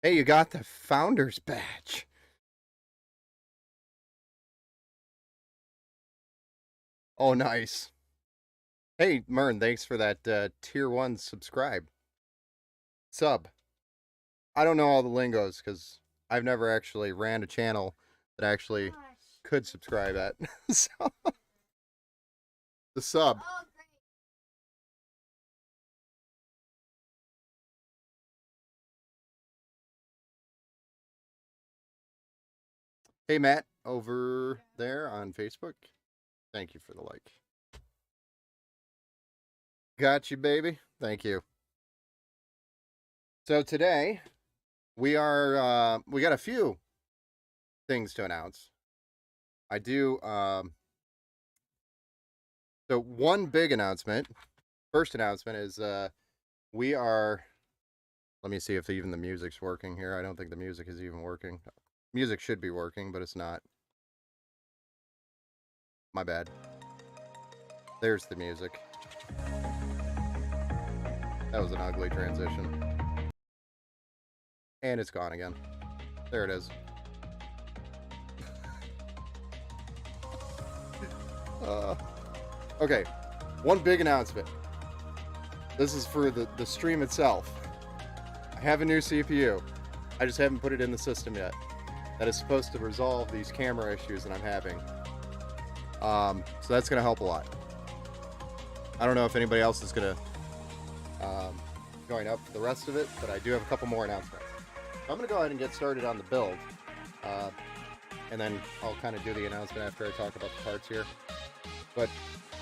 Hey, you got the founder's badge. Oh, nice. Hey, Mern, thanks for that tier 1 sub. I don't know all the lingos because I've never actually ran a channel that actually could subscribe at. So, the sub. Hey, Matt, over there on Facebook. Thank you for the like. Got you, baby. Thank you. So today we got a few things to announce. I do so one big announcement. First announcement is we are, let me see if even the music's working here. I don't think the music is even working. Music should be working, but it's not. My bad. There's the music. That was an ugly transition. And it's gone again. There it is. uh, okay, one big announcement. This is for the stream itself. I have a new CPU. I just haven't put it in the system yet. That is supposed to resolve these camera issues that I'm having. So that's going to help a lot. I don't know if anybody else is going to join up for the rest of it, but I do have a couple more announcements. So I'm going to go ahead and get started on the build. And then I'll kind of do the announcement after I talk about the parts here. But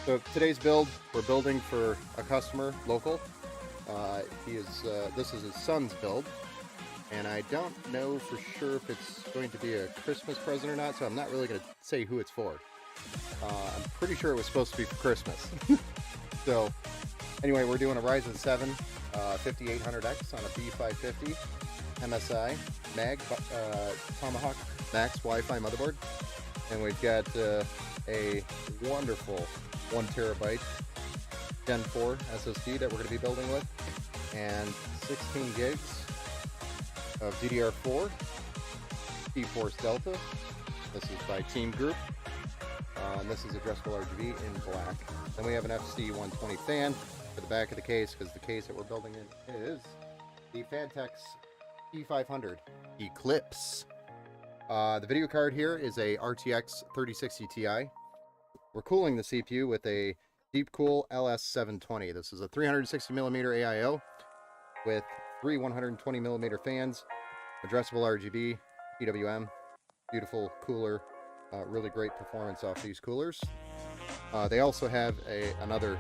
so today's build, we're building for a customer local. This is his son's build. And I don't know for sure if it's going to be a Christmas present or not, so I'm not really going to say who it's for. I'm pretty sure it was supposed to be for Christmas. So, anyway, we're doing a Ryzen 7 5800X on a B550 MSI Mag Tomahawk Max Wi-Fi motherboard. And we've got a wonderful 1TB Gen 4 SSD that we're going to be building with, and 16 gigs of DDR4 GeForce Delta. This is by Team Group. And this is addressable RGB in black. Then we have an FC120 fan for the back of the case, because the case that we're building in is the Fantex P500 Eclipse. The video card here is a RTX 3060 Ti. We're cooling the CPU with a Deepcool LS720. This is a 360mm AIO with three 120mm fans, addressable RGB, PWM, beautiful cooler, really great performance off these coolers. They also have another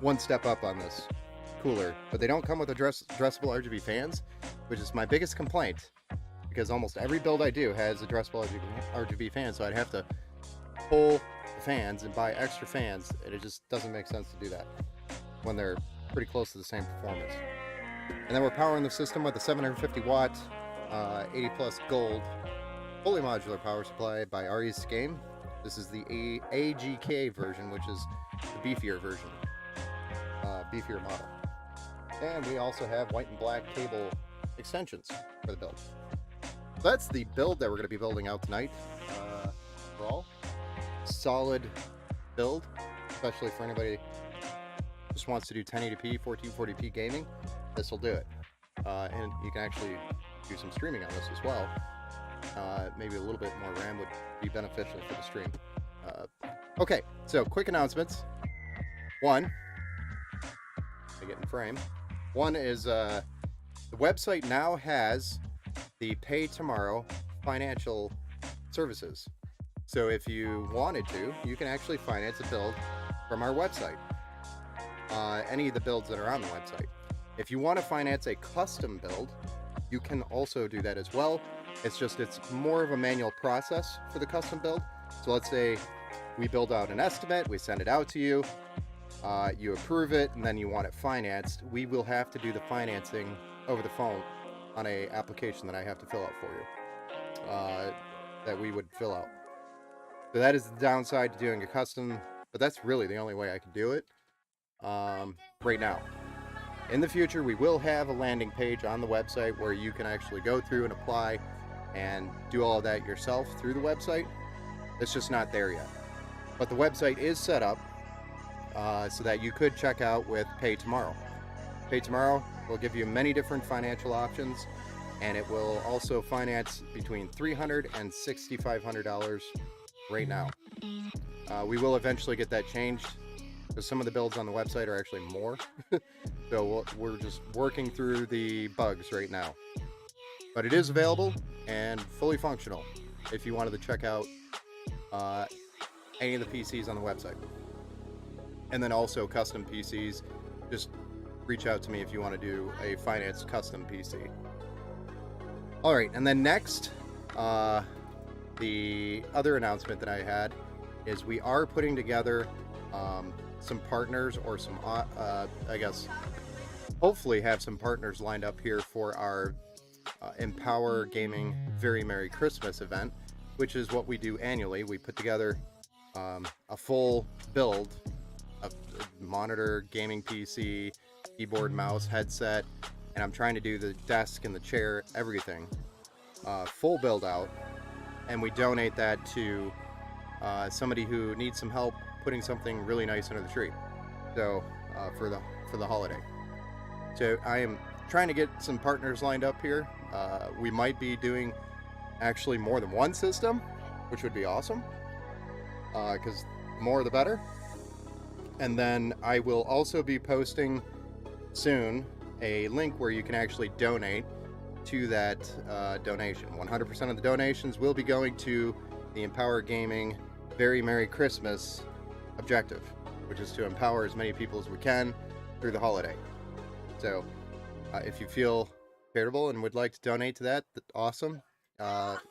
one step up on this cooler, but they don't come with addressable RGB fans, which is my biggest complaint, because almost every build I do has addressable RGB fans, so I'd have to pull the fans and buy extra fans, and it just doesn't make sense to do that when they're pretty close to the same performance. And then we're powering the system with a 750 watt 80 plus gold fully modular power supply by RE's Game. This is the AGK version, which is the beefier version, beefier model. And we also have white and black cable extensions for the build. So that's the build that we're going to be building out tonight. Overall, solid build, especially for anybody who just wants to do 1080p, 1440p gaming. This will do it. And you can actually do some streaming on this as well. Maybe a little bit more RAM would be beneficial for the stream. Okay, so quick announcements. One, I get in frame. One is the website now has the Pay Tomorrow financial services. So if you wanted to, you can actually finance a build from our website. Any of the builds that are on the website. If you want to finance a custom build, you can also do that as well. It's more of a manual process for the custom build. So let's say we build out an estimate, we send it out to you, you approve it, and then you want it financed. We will have to do the financing over the phone on a application that I have to fill out for you, that we would fill out. So that is the downside to doing a custom, but that's really the only way I can do it right now. In the future, we will have a landing page on the website where you can actually go through and apply and do all of that yourself through the website. It's just not there yet. But the website is set up so that you could check out with Pay Tomorrow. Pay Tomorrow will give you many different financial options, and it will also finance between $300 and $6,500 right now. We will eventually get that changed, because some of the builds on the website are actually more. So we're just working through the bugs right now. But it is available and fully functional if you wanted to check out any of the PCs on the website. And then also custom PCs. Just reach out to me if you want to do a finance custom PC. All right, and then next, the other announcement that I had is we are putting together some partners, or some, I guess, hopefully have some partners lined up here for our Empower Gaming Very Merry Christmas event, which is what we do annually. We put together a full build of monitor, gaming PC, keyboard, mouse, headset, and I'm trying to do the desk and the chair, everything, full build out, and we donate that to somebody who needs some help putting something really nice under the tree. So for the holiday. So I am trying to get some partners lined up here. We might be doing actually more than one system, which would be awesome, because the more the better. And then I will also be posting soon a link where you can actually donate to that donation. 100% of the donations will be going to the Empower Gaming Very Merry Christmas objective, which is to empower as many people as we can through the holiday. So if you feel charitable and would like to donate to that, awesome.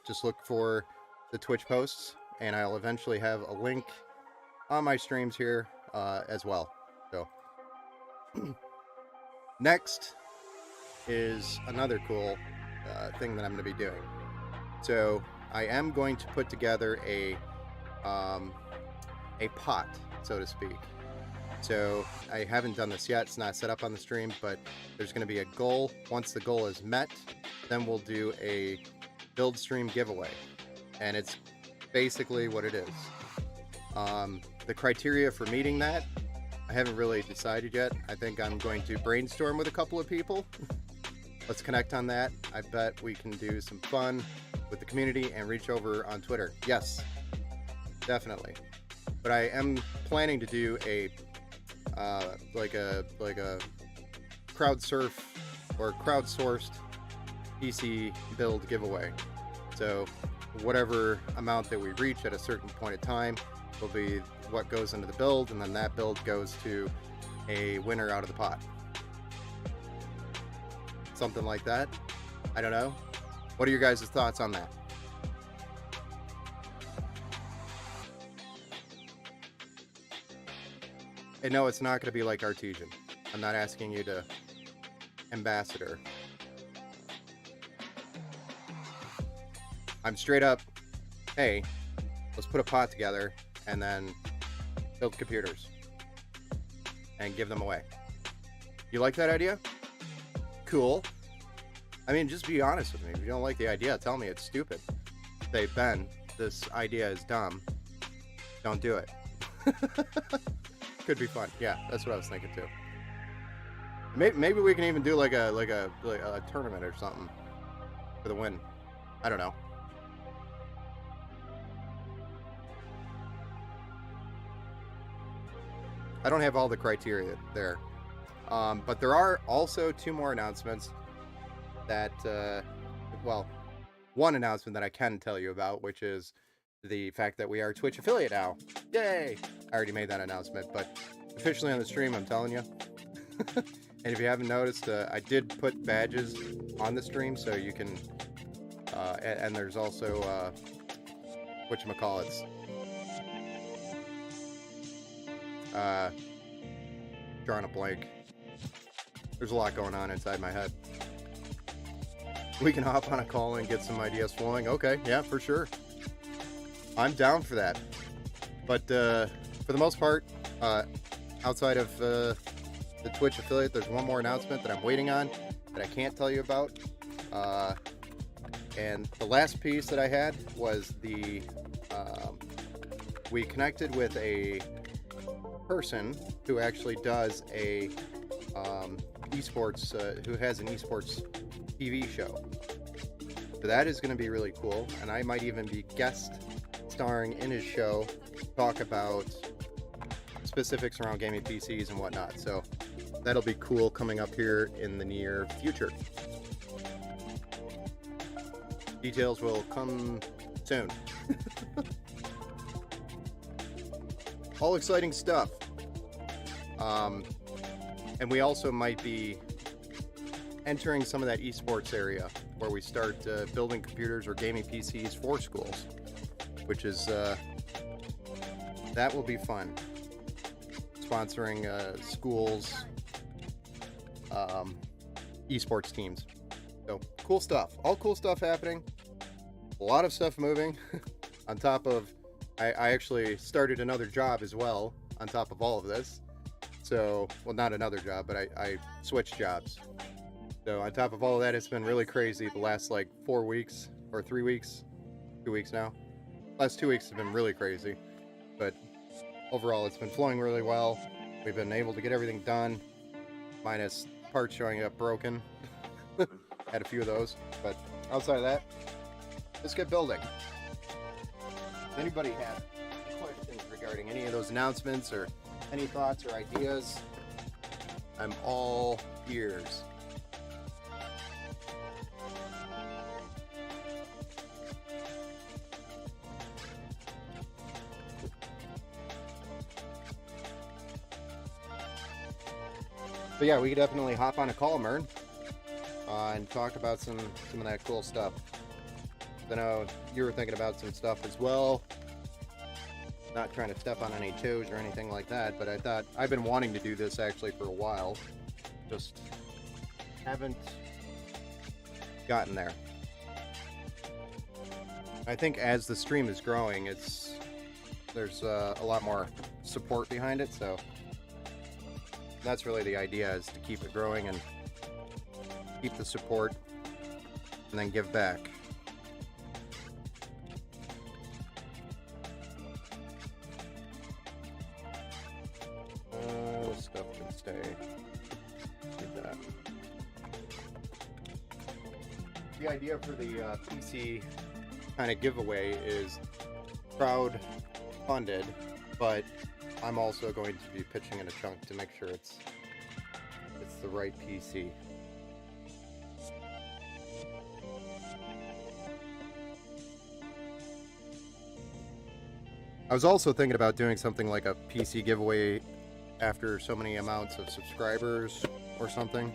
Just look for the Twitch posts, and I'll eventually have a link on my streams here as well. So next is another cool thing that I'm going to be doing. So I am going to put together a pot, so to speak. So I haven't done this yet, it's not set up on the stream, but there's going to be a goal. Once the goal is met, then we'll do a build stream giveaway, and it's basically what it is. The criteria for meeting that, I haven't really decided yet. I think I'm going to brainstorm with a couple of people. Let's connect on that. I bet we can do some fun with the community and reach over on Twitter. Yes, definitely. But I am planning to do a like a crowdsourced PC build giveaway. So whatever amount that we reach at a certain point of time will be what goes into the build, and then that build goes to a winner out of the pot. Something like that. I don't know. What are your guys' thoughts on that? And no, it's not going to be like Artesian. I'm not asking you to ambassador. I'm straight up, hey, let's put a pot together and then build computers and give them away. You like that idea? Cool. I mean, just be honest with me. If you don't like the idea, tell me it's stupid. Say, Ben, this idea is dumb. Don't do it. Could be fun. Yeah, that's what I was thinking too. Maybe we can even do like a tournament or something for the win. I don't know. I don't have all the criteria there, but there are also two more announcements that, well, one announcement that I can tell you about, which is the fact that we are a Twitch affiliate now. Yay! I already made that announcement, but officially on the stream, I'm telling you. And if you haven't noticed, I did put badges on the stream, so you can, and there's also, whatchamacallits, drawing a blank. There's a lot going on inside my head. We can hop on a call and get some ideas flowing. Okay, yeah, for sure. I'm down for that. But for the most part, outside of the Twitch affiliate, there's one more announcement that I'm waiting on that I can't tell you about. And the last piece that I had was we connected with a person who actually does a esports, who has an esports TV show. So that is going to be really cool, and I might even be guest starring in his show, talk about specifics around gaming PCs and whatnot. So that'll be cool coming up here in the near future. Details will come soon. All exciting stuff. And we also might be entering some of that esports area where we start building computers or gaming PCs for schools, which is that will be fun. Sponsoring schools esports teams. So cool stuff, all cool stuff happening, a lot of stuff moving. On top of I actually started another job as well on top of all of this. So, well, not another job, but I switched jobs. So on top of all of that, it's been really crazy the last like 4 weeks or 3 weeks, 2 weeks now. Last 2 weeks have been really crazy, but overall it's been flowing really well. We've been able to get everything done, minus parts showing up broken. Had a few of those, but outside of that, let's get building. If anybody has questions regarding any of those announcements or any thoughts or ideas, I'm all ears. But yeah, we could definitely hop on a call, Mern, and talk about some of that cool stuff. I know you were thinking about some stuff as well. Not trying to step on any toes or anything like that, but I thought I've been wanting to do this actually for a while. Just haven't gotten there. I think as the stream is growing, there's a lot more support behind it, so that's really the idea, is to keep it growing and keep the support and then give back. This stuff can stay. Do that. The idea for the PC kind of giveaway is crowd funded, but I'm also going to be pitching in a chunk to make sure it's the right PC. I was also thinking about doing something like a PC giveaway after so many amounts of subscribers or something.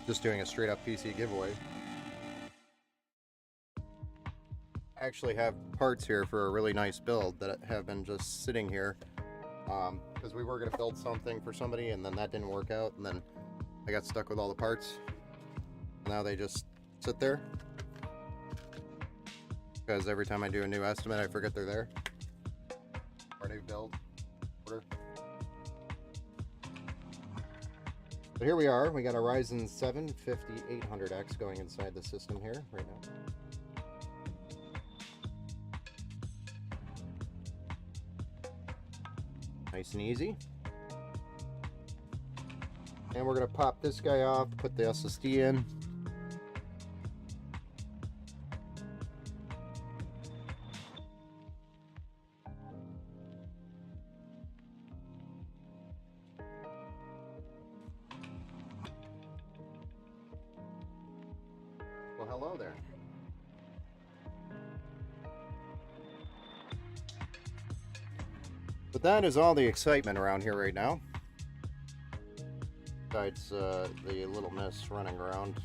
Just doing a straight up PC giveaway. I actually have parts here for a really nice build that have been just sitting here because we were going to build something for somebody and then that didn't work out, and then I got stuck with all the parts. Now they just sit there because every time I do a new estimate I forget they're there. Or new build order. But here we are. We got a Ryzen 7 5800X going inside the system here right now. Nice and easy. And we're going to pop this guy off, put the SSD in. Well, hello there. But that is all the excitement around here right now. Besides the little miss running around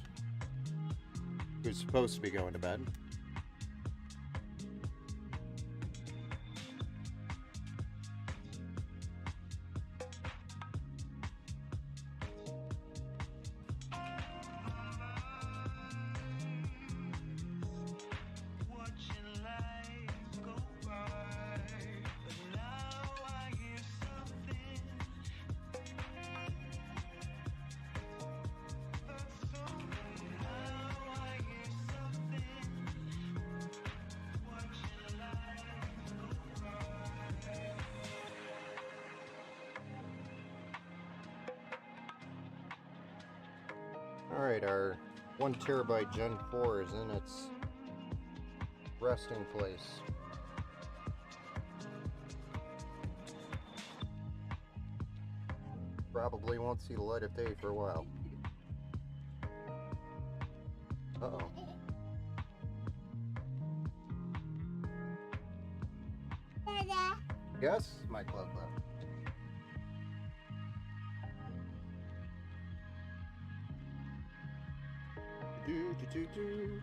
who's supposed to be going to bed. Alright, our 1 terabyte Gen 4 is in its resting place. Probably won't see the light of day for a while. Uh-oh. Yes, my club left. Do.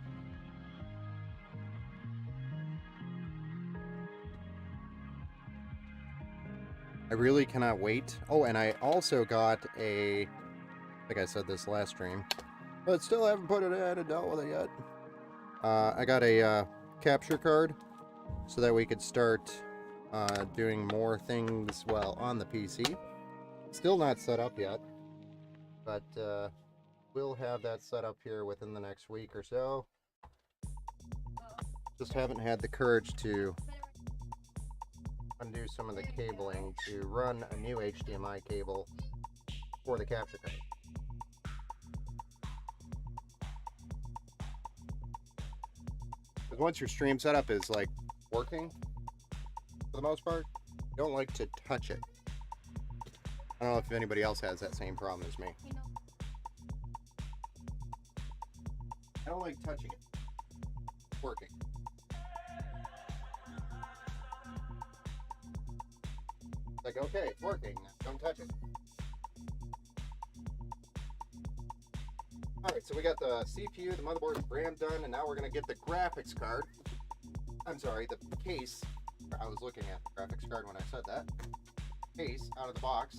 I really cannot wait. Oh, and I also got a, I think I said this last stream, but still haven't put it in and dealt with it yet. I got a capture card so that we could start doing more things, well, on the PC. Still not set up yet, but we'll have that set up here within the next week or so. Just haven't had the courage to undo some of the cabling to run a new HDMI cable for the capture card. Because once your stream setup is like working, for the most part, you don't like to touch it. I don't know if anybody else has that same problem as me. I don't like touching it. It's working. Like, okay, it's working. Don't touch it. Alright, so we got the CPU, the motherboard, the RAM done, and now we're going to get the graphics card. I'm sorry, the case. I was looking at the graphics card when I said that. Case out of the box.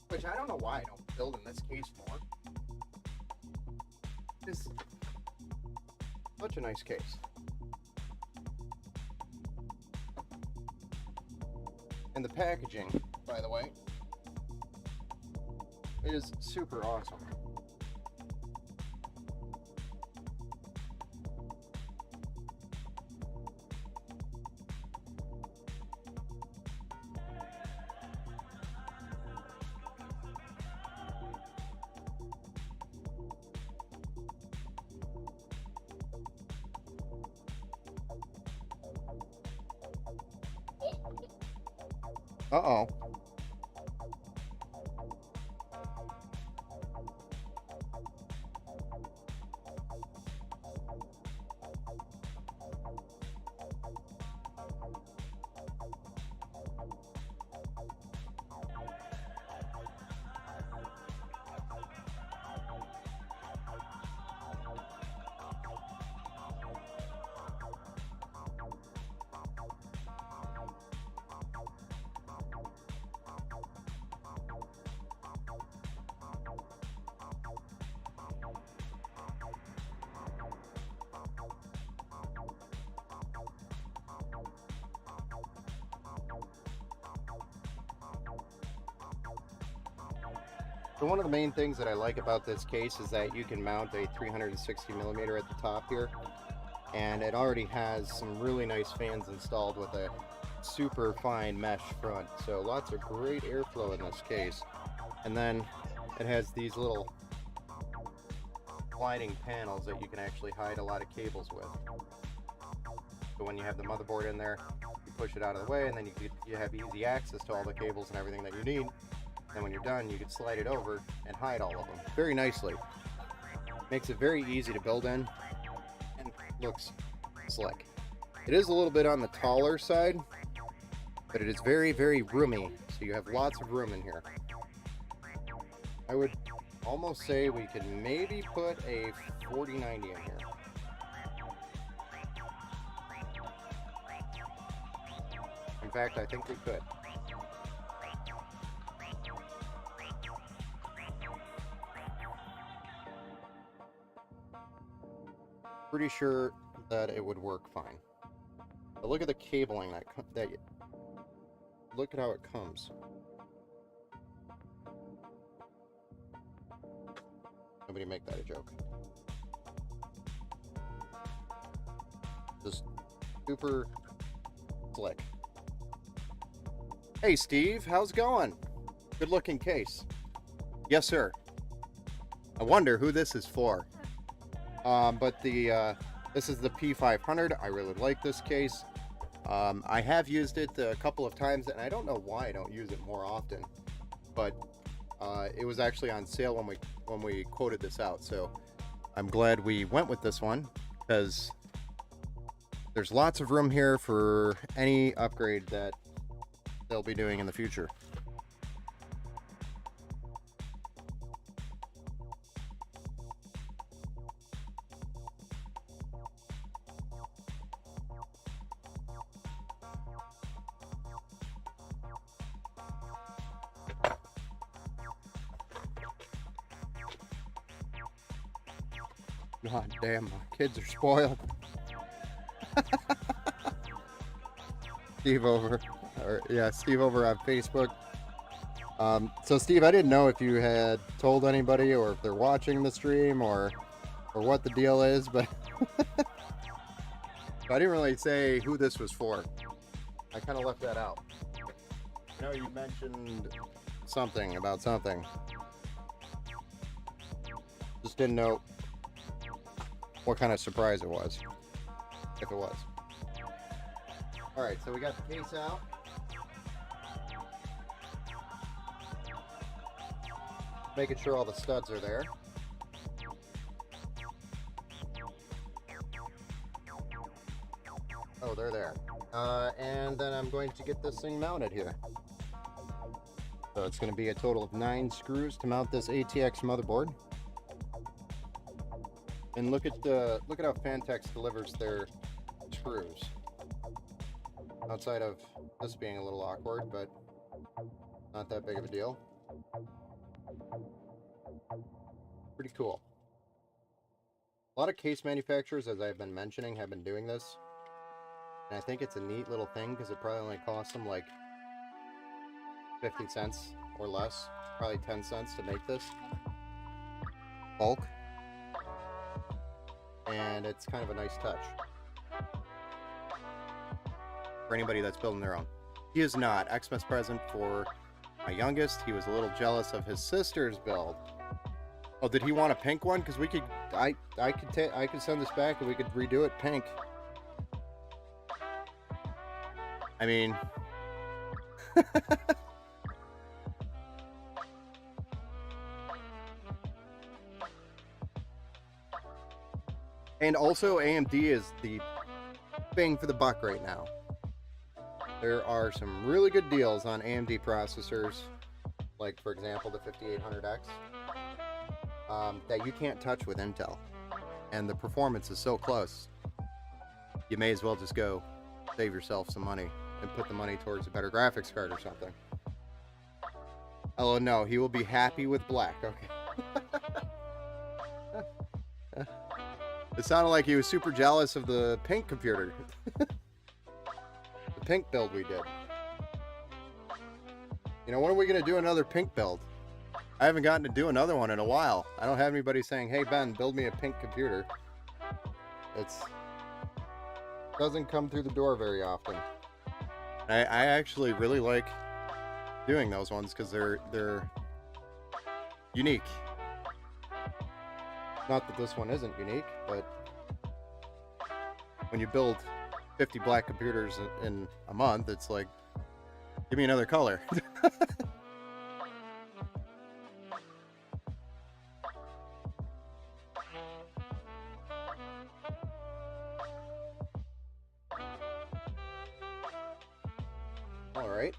Which I don't know why I don't build in this case more. It's such a nice case. And the packaging, by the way, is super awesome. Uh-oh. So one of the main things that I like about this case is that you can mount a 360 millimeter at the top here, and it already has some really nice fans installed with a super fine mesh front, so lots of great airflow in this case. And then it has these little sliding panels that you can actually hide a lot of cables with. So when you have the motherboard in there, you push it out of the way, and then you have easy access to all the cables and everything that you need. And when you're done, you can slide it over and hide all of them very nicely. Makes it very easy to build in and looks slick. It is a little bit on the taller side, but it is very, very roomy, so you have lots of room in here. I would almost say we could maybe put a 4090 in here. In fact, I think we could. Pretty sure that it would work fine. But look at the cabling look at how it comes. Nobody make that a joke. Just Super slick. Hey Steve, how's it going? Good looking case. Yes, sir. I wonder who this is for. But this is the P500. I really like this case. I have used it a couple of times, and I don't know why I don't use it more often. But it was actually on sale when we quoted this out, so I'm glad we went with this one because there's lots of room here for any upgrade that they'll be doing in the future. God damn, my kids are spoiled. Steve over on Facebook. So Steve, I didn't know if you had told anybody or if they're watching the stream or what the deal is, but I didn't really say who this was for. I kind of left that out. I know you mentioned something about something. Just didn't know what kind of surprise it was, if it was. All right, so we got the case out. Making sure all the studs are there. Oh, they're there. And then I'm going to get this thing mounted here. So it's going to be a total of 9 screws to mount this ATX motherboard. And look at how Phanteks delivers their screws. Outside of this being a little awkward, but not that big of a deal. Pretty cool. A lot of case manufacturers, as I've been mentioning, have been doing this. And I think it's a neat little thing because it probably only costs them like 50 cents or less. Probably 10 cents to make this. Bulk. And it's kind of a nice touch for anybody that's building their own. He is not. Xmas present for my youngest. He was a little jealous of his sister's build. Oh, did he want a pink one? Because we could, I could send this back and we could redo it pink. I mean, and also AMD is the bang for the buck right now. There are some really good deals on AMD processors, like for example the 5800X, that you can't touch with Intel, and the performance is so close. You may as well just go save yourself some money and put the money towards a better graphics card or something. Oh no, he will be happy with black. Okay. It sounded like he was super jealous of the pink computer. The pink build we did. You know, when are we going to do another pink build? I haven't gotten to do another one in a while. I don't have anybody saying, hey Ben, build me a pink computer. It's doesn't come through the door very often. I actually really like doing those ones because they're unique. Not that this one isn't unique, but when you build 50 black computers in a month, it's like, give me another color. Alright,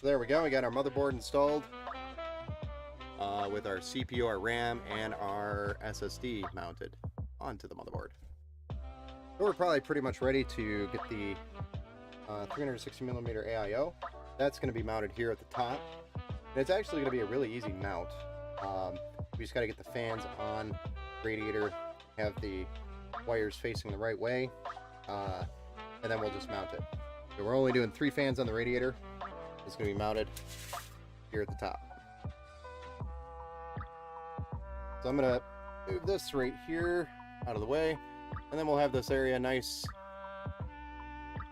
so there we go. We got our motherboard installed with our CPU, our RAM, and our SSD mounted onto the motherboard. So we're probably pretty much ready to get the 360mm AIO. That's going to be mounted here at the top. And it's actually going to be a really easy mount. We just got to get the fans on the radiator, have the wires facing the right way, and then we'll just mount it. So we're only doing 3 fans on the radiator. It's going to be mounted here at the top. So I'm going to move this right here out of the way, and then we'll have this area nice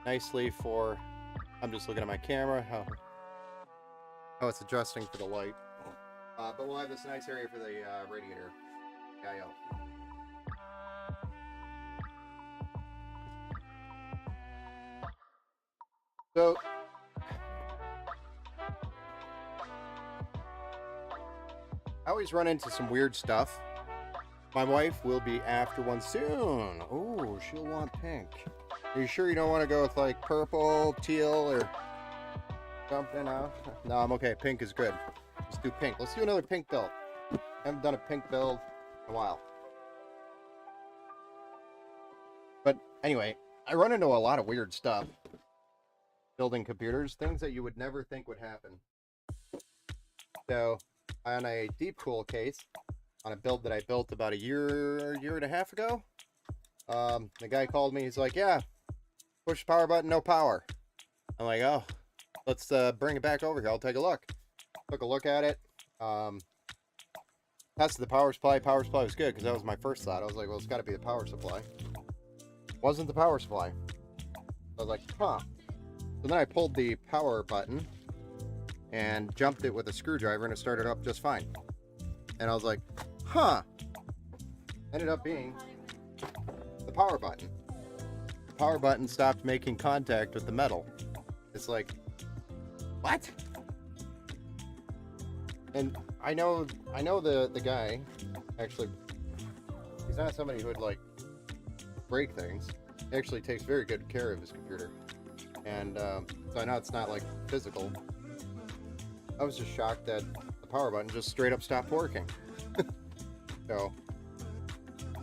nicely for, I'm just looking at my camera, how it's adjusting for the light. But we'll have this nice area for the radiator guy out. So, I always run into some weird stuff. My wife will be after one soon. Oh, she'll want pink. Are you sure you don't want to go with like purple, teal, or something else? No, I'm okay. Pink is good. Let's do pink. Let's do another pink build. I haven't done a pink build in a while. But anyway, I run into a lot of weird stuff building computers, things that you would never think would happen. So, on a Deepcool case, on a build that I built about a year and a half ago, the guy called me. He's like, yeah, push the power button, no power. I'm like, oh, let's bring it back over here. I'll take a look. Took a look at it. Tested the power supply. Power supply was good because that was my first thought. I was like, well, it's got to be the power supply. Wasn't the power supply. I was like, huh. So then I pulled the power button and jumped it with a screwdriver, and it started up just fine. And I was like, huh. Ended up being the power button. The power button stopped making contact with the metal. It's like, what? And I know the guy, actually, he's not somebody who would like break things. He actually takes very good care of his computer. And so I know it's not like physical. I was just shocked that the power button just straight up stopped working. So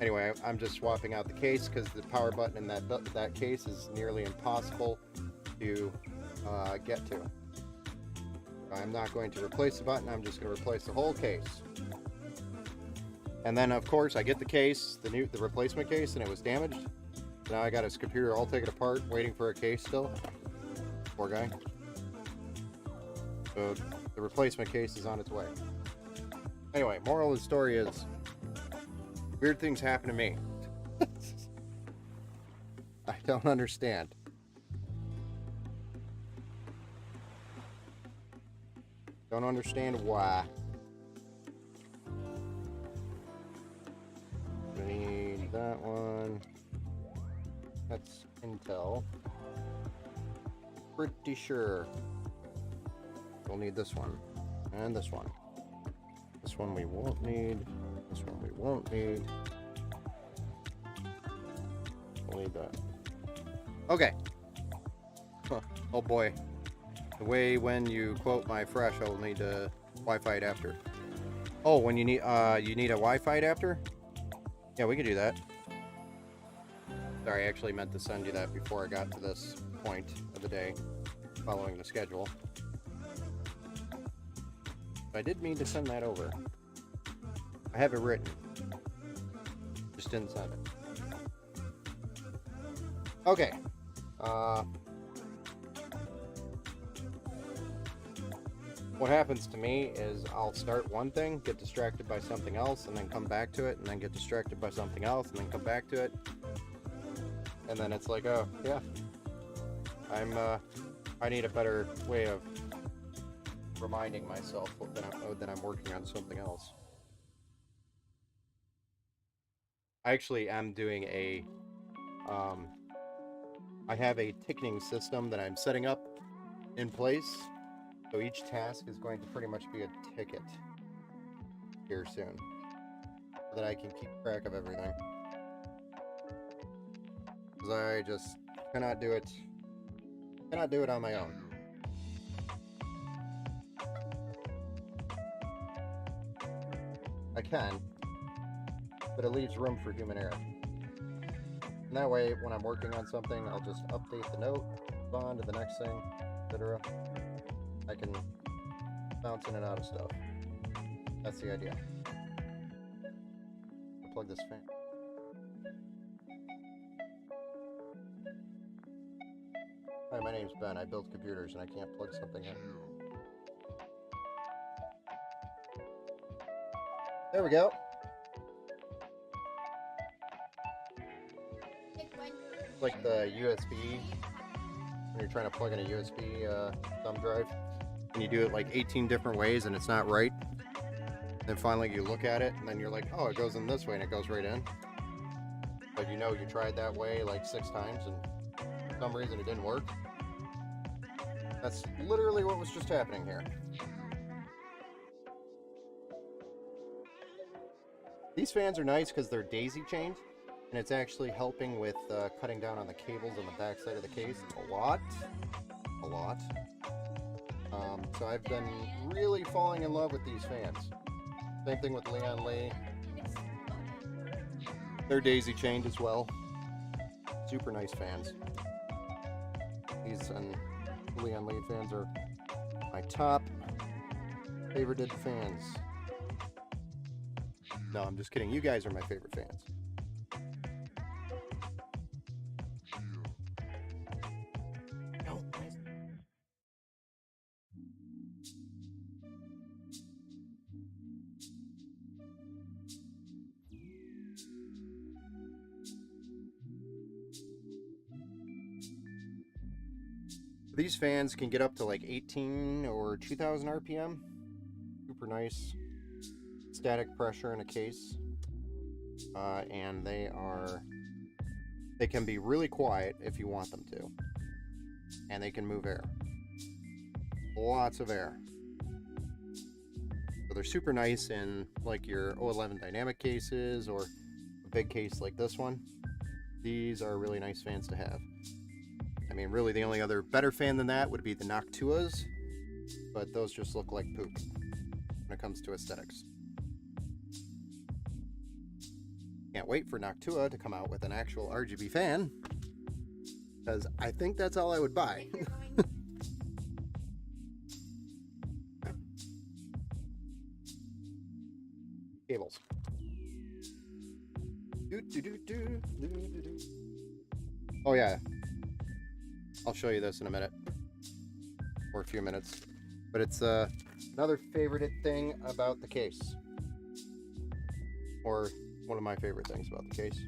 anyway, I'm just swapping out the case because the power button in that case is nearly impossible to get to. I'm not going to replace the button. I'm just going to replace the whole case. And then of course I get the case, the replacement case, and it was damaged. Now I got his computer all taken apart, waiting for a case still. Poor guy. So the replacement case is on its way. Anyway, moral of the story is, weird things happen to me. I don't understand. Don't understand why. We need that one. That's Intel. Pretty sure we'll need this one and this one. This one we won't need. This one we won't need. We'll need that. Okay. Huh. Oh boy. The way when you quote my fresh, I'll need a Wi-Fi adapter. Oh, when you need a Wi-Fi adapter? Yeah, we could do that. Sorry, I actually meant to send you that before I got to this point of the day, following the schedule. I did mean to send that over. I have it written. Just didn't send it. Okay. What happens to me is I'll start one thing, get distracted by something else, and then come back to it, and then get distracted by something else, and then come back to it. And then it's like, oh, yeah. I need a better way of reminding myself that I'm working on something else. I actually am doing I have a ticketing system that I'm setting up in place. So each task is going to pretty much be a ticket here soon, so that I can keep track of everything. Because I just cannot do it on my own. I can, but it leaves room for human error. And that way, when I'm working on something, I'll just update the note, move on to the next thing, etc. I can bounce in and out of stuff. That's the idea. I'll plug this fan. Hi, my name's Ben. I build computers and I can't plug something in. There we go. Like the USB when you're trying to plug in a USB thumb drive, and you do it like 18 different ways and it's not right. Then finally you look at it and then you're like, oh, it goes in this way, and it goes right in. But you know you tried that way like 6 times and for some reason it didn't work. That's literally what was just happening here. These fans are nice because they're daisy chained, and it's actually helping with cutting down on the cables on the back side of the case a lot. So I've been really falling in love with these fans. Same thing with Lian Li. They're daisy chained as well. Super nice fans. These Lian Li fans are my top favorited fans. No, I'm just kidding. You guys are my favorite fans. These fans can get up to like 18 or 2000 RPM. Super nice. Static pressure in a case. And they can be really quiet if you want them to. And they can move air. Lots of air. So they're super nice in like your O11 dynamic cases or a big case like this one. These are really nice fans to have. I mean, really the only other better fan than that would be the Noctuas, but those just look like poop when it comes to aesthetics. Can't wait for Noctua to come out with an actual RGB fan, because I think that's all I would buy. Cables. Oh yeah, I'll show you this in a minute, or a few minutes, but it's another favorite thing about the case, or one of my favorite things about the case.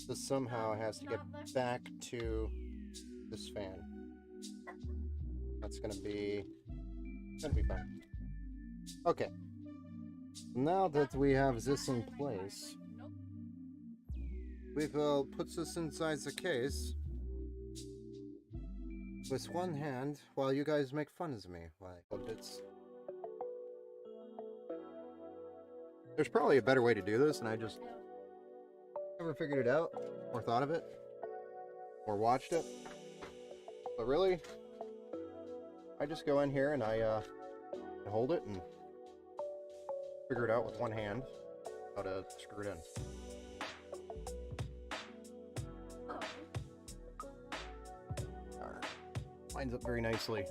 This somehow has to get back to this fan. That's gonna be fine. Okay. Now that we have this in place, we will put this inside the case with one hand while you guys make fun of me. There's probably a better way to do this, and I just never figured it out or thought of it or watched it. But really, I just go in here and I hold it and figure it out with one hand how to screw it in. Alright. Lines up very nicely.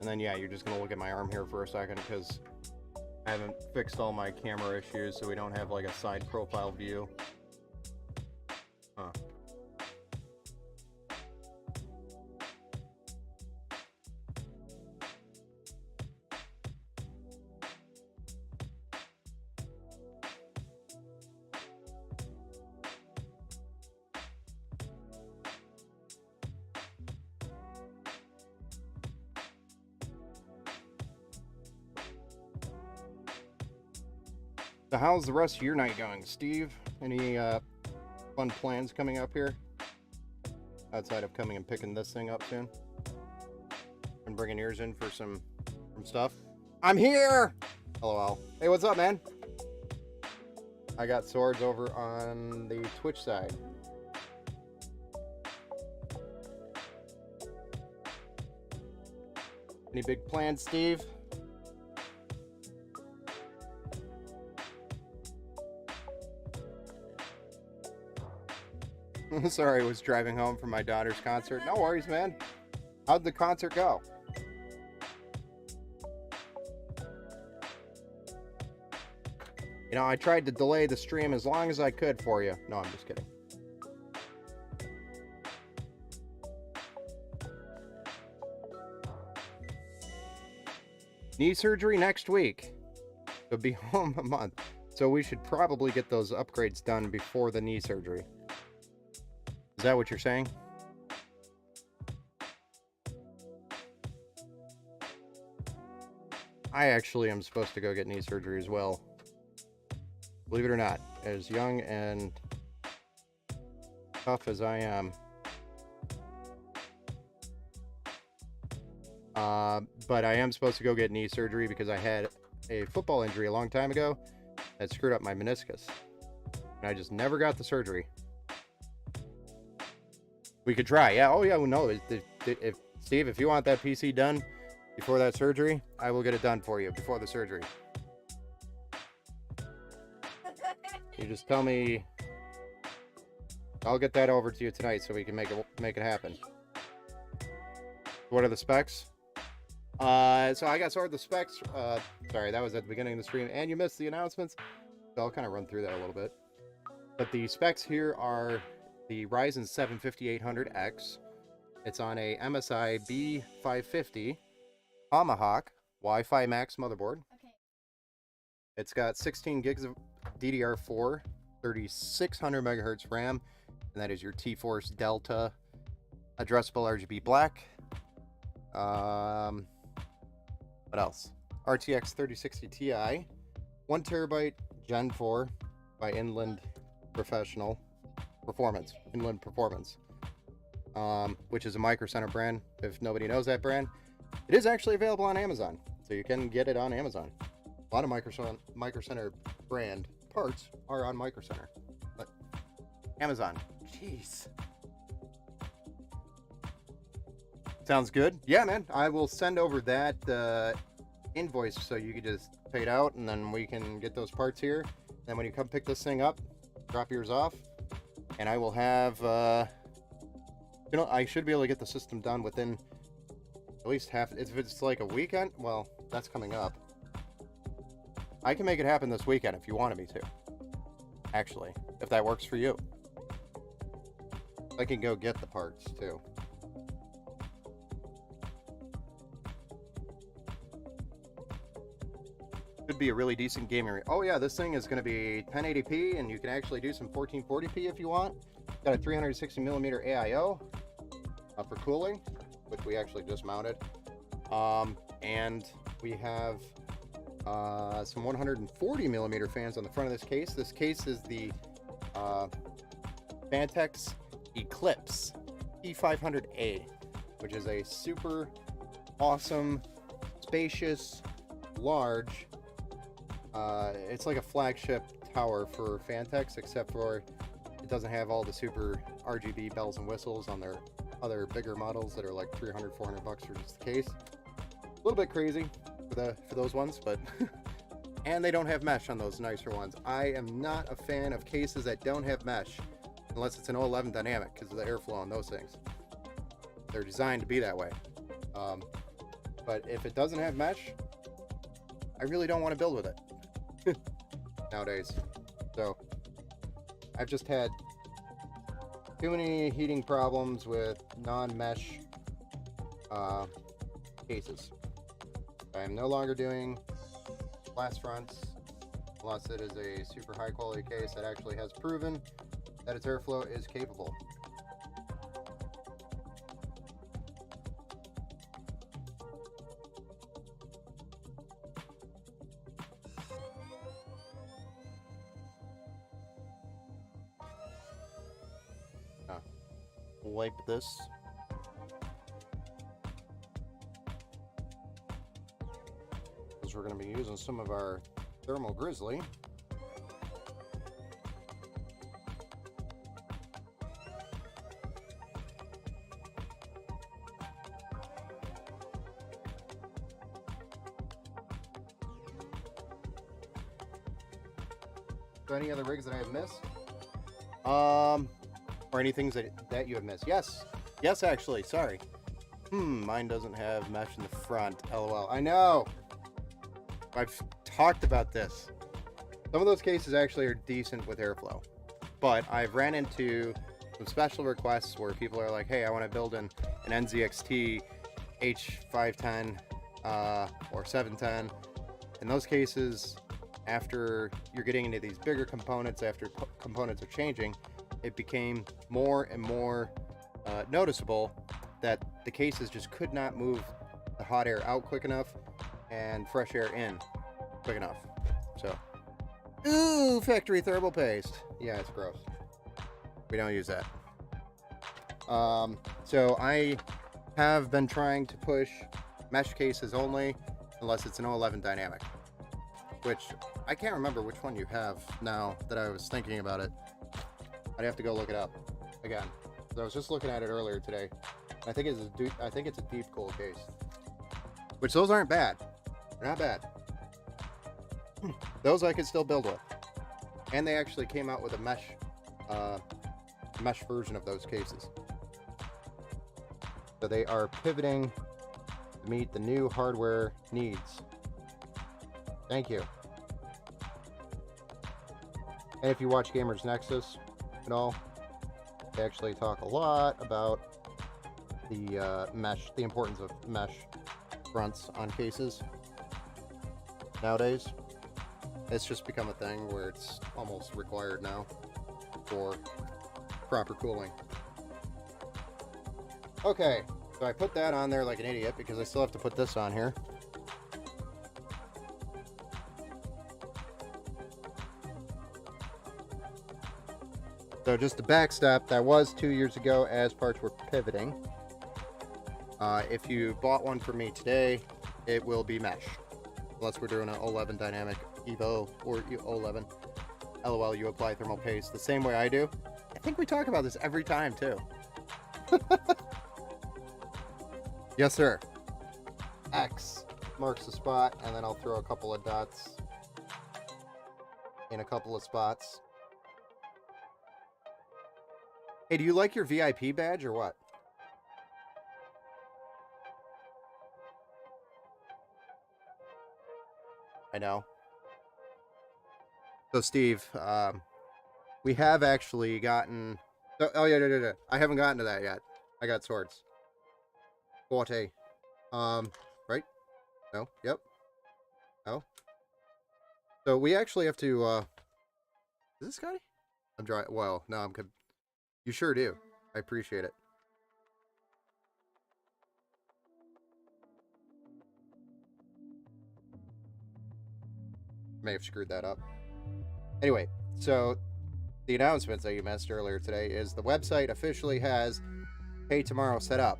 And then yeah, you're just gonna look at my arm here for a second because I haven't fixed all my camera issues, so we don't have like a side profile view. Huh. So how's the rest of your night going, Steve? Any fun plans coming up here? Outside of coming and picking this thing up soon? And bringing yours in for some stuff? I'm here! LOL. Hey, what's up, man? I got swords over on the Twitch side. Any big plans, Steve? Sorry, I was driving home from my daughter's concert. No worries, man. How'd the concert go? You know, I tried to delay the stream as long as I could for you. No, I'm just kidding. Knee surgery next week. So be home a month. So we should probably get those upgrades done before the knee surgery. Is that what you're saying? I actually am supposed to go get knee surgery as well. Believe it or not, as young and tough as I am. But I am supposed to go get knee surgery because I had a football injury a long time ago that screwed up my meniscus. And I just never got the surgery. We could try. Yeah, oh yeah, no. If Steve, if you want that PC done before that surgery, I will get it done for you before the surgery. You just tell me. I'll get that over to you tonight so we can make it happen. What are the specs? So I got sorted the specs. Sorry, that was at the beginning of the stream, and you missed the announcements. So I'll kind of run through that a little bit. But the specs here are the Ryzen 7 5800X. It's on a MSI B550 Tomahawk Wi-Fi Max motherboard. Okay. It's got 16 gigs of DDR4, 3600 megahertz RAM, and that is your T-Force Delta addressable RGB black. What else? RTX 3060 Ti, 1 terabyte Gen 4 by Inland Performance, which is a Micro Center brand. If nobody knows that brand, it is actually available on Amazon, so you can get it on Amazon. A lot of Micro Center brand parts are on Micro Center, but Amazon, jeez. Sounds good. Yeah, man. I will send over that invoice so you can just pay it out, and then we can get those parts here. Then when you come pick this thing up, drop yours off, and I will have, I should be able to get the system done within at least half. If it's like a weekend, well, that's coming up. I can make it happen this weekend if you wanted me to. Actually, if that works for you. I can go get the parts too. Could be a really decent gaming. Oh yeah, this thing is going to be 1080p, and you can actually do some 1440p if you want. Got a 360 millimeter AIO for cooling, which we actually just mounted. And we have some 140 millimeter fans on the front of this case. This case is the Vantex Eclipse P500A, which is a super awesome, spacious, large. It's like a flagship tower for Vantex, except for it doesn't have all the super RGB bells and whistles on their other bigger models that are like $300, $400 for just the case. A little bit crazy for those ones, but and they don't have mesh on those nicer ones. I am not a fan of cases that don't have mesh unless it's an 011 dynamic because of the airflow on those things. They're designed to be that way. But if it doesn't have mesh, I really don't want to build with it nowadays. So I've just had too many heating problems with non-mesh cases. I am no longer doing glass fronts unless it is a super high quality case that actually has proven that its airflow is capable. Wipe this. Because we're going to be using some of our Thermal Grizzly. So any other rigs that I have missed? Or any things that you have missed? Yes, actually, sorry. Mine doesn't have mesh in the front. LOL. I know. I've talked about this. Some of those cases actually are decent with airflow, but I've ran into some special requests where people are like, hey, I want to build an NZXT H510 or 710. In those cases, after you're getting into these bigger components, after components are changing, it became more and more noticeable that the cases just could not move the hot air out quick enough and fresh air in quick enough. So, ooh, factory thermal paste. Yeah, it's gross. We don't use that. So I have been trying to push mesh cases only, unless it's an 011 dynamic, which I can't remember which one you have now that I was thinking about it. I'd have to go look it up again. I was just looking at it earlier today. I think it's a deep cool case, which those aren't bad. They're not bad. Those I could still build with, and they actually came out with a mesh version of those cases. So they are pivoting to meet the new hardware needs. Thank you. And if you watch Gamers Nexus at all, they actually talk a lot about the the importance of mesh fronts on cases nowadays. It's just become a thing where it's almost required now for proper cooling. Okay, so I put that on there like an idiot because I still have to put this on here. So just a back step, that was 2 years ago as parts were pivoting. If you bought one for me today, it will be mesh. Unless we're doing an 011 dynamic Evo or 011. LOL, you apply thermal paste the same way I do. I think we talk about this every time too. Yes, sir. X marks the spot, and then I'll throw a couple of dots in a couple of spots. Hey, do you like your VIP badge or what? I know. So, Steve, we have actually gotten... Oh, yeah. I haven't gotten to that yet. I got swords. Forte. Right? No? Yep. No? So, we actually have to, Is this Scotty? I'm dry. Well, no, I'm good. You sure do. I appreciate it. May have screwed that up. Anyway, so the announcements that you missed earlier today is the website officially has Pay Tomorrow set up.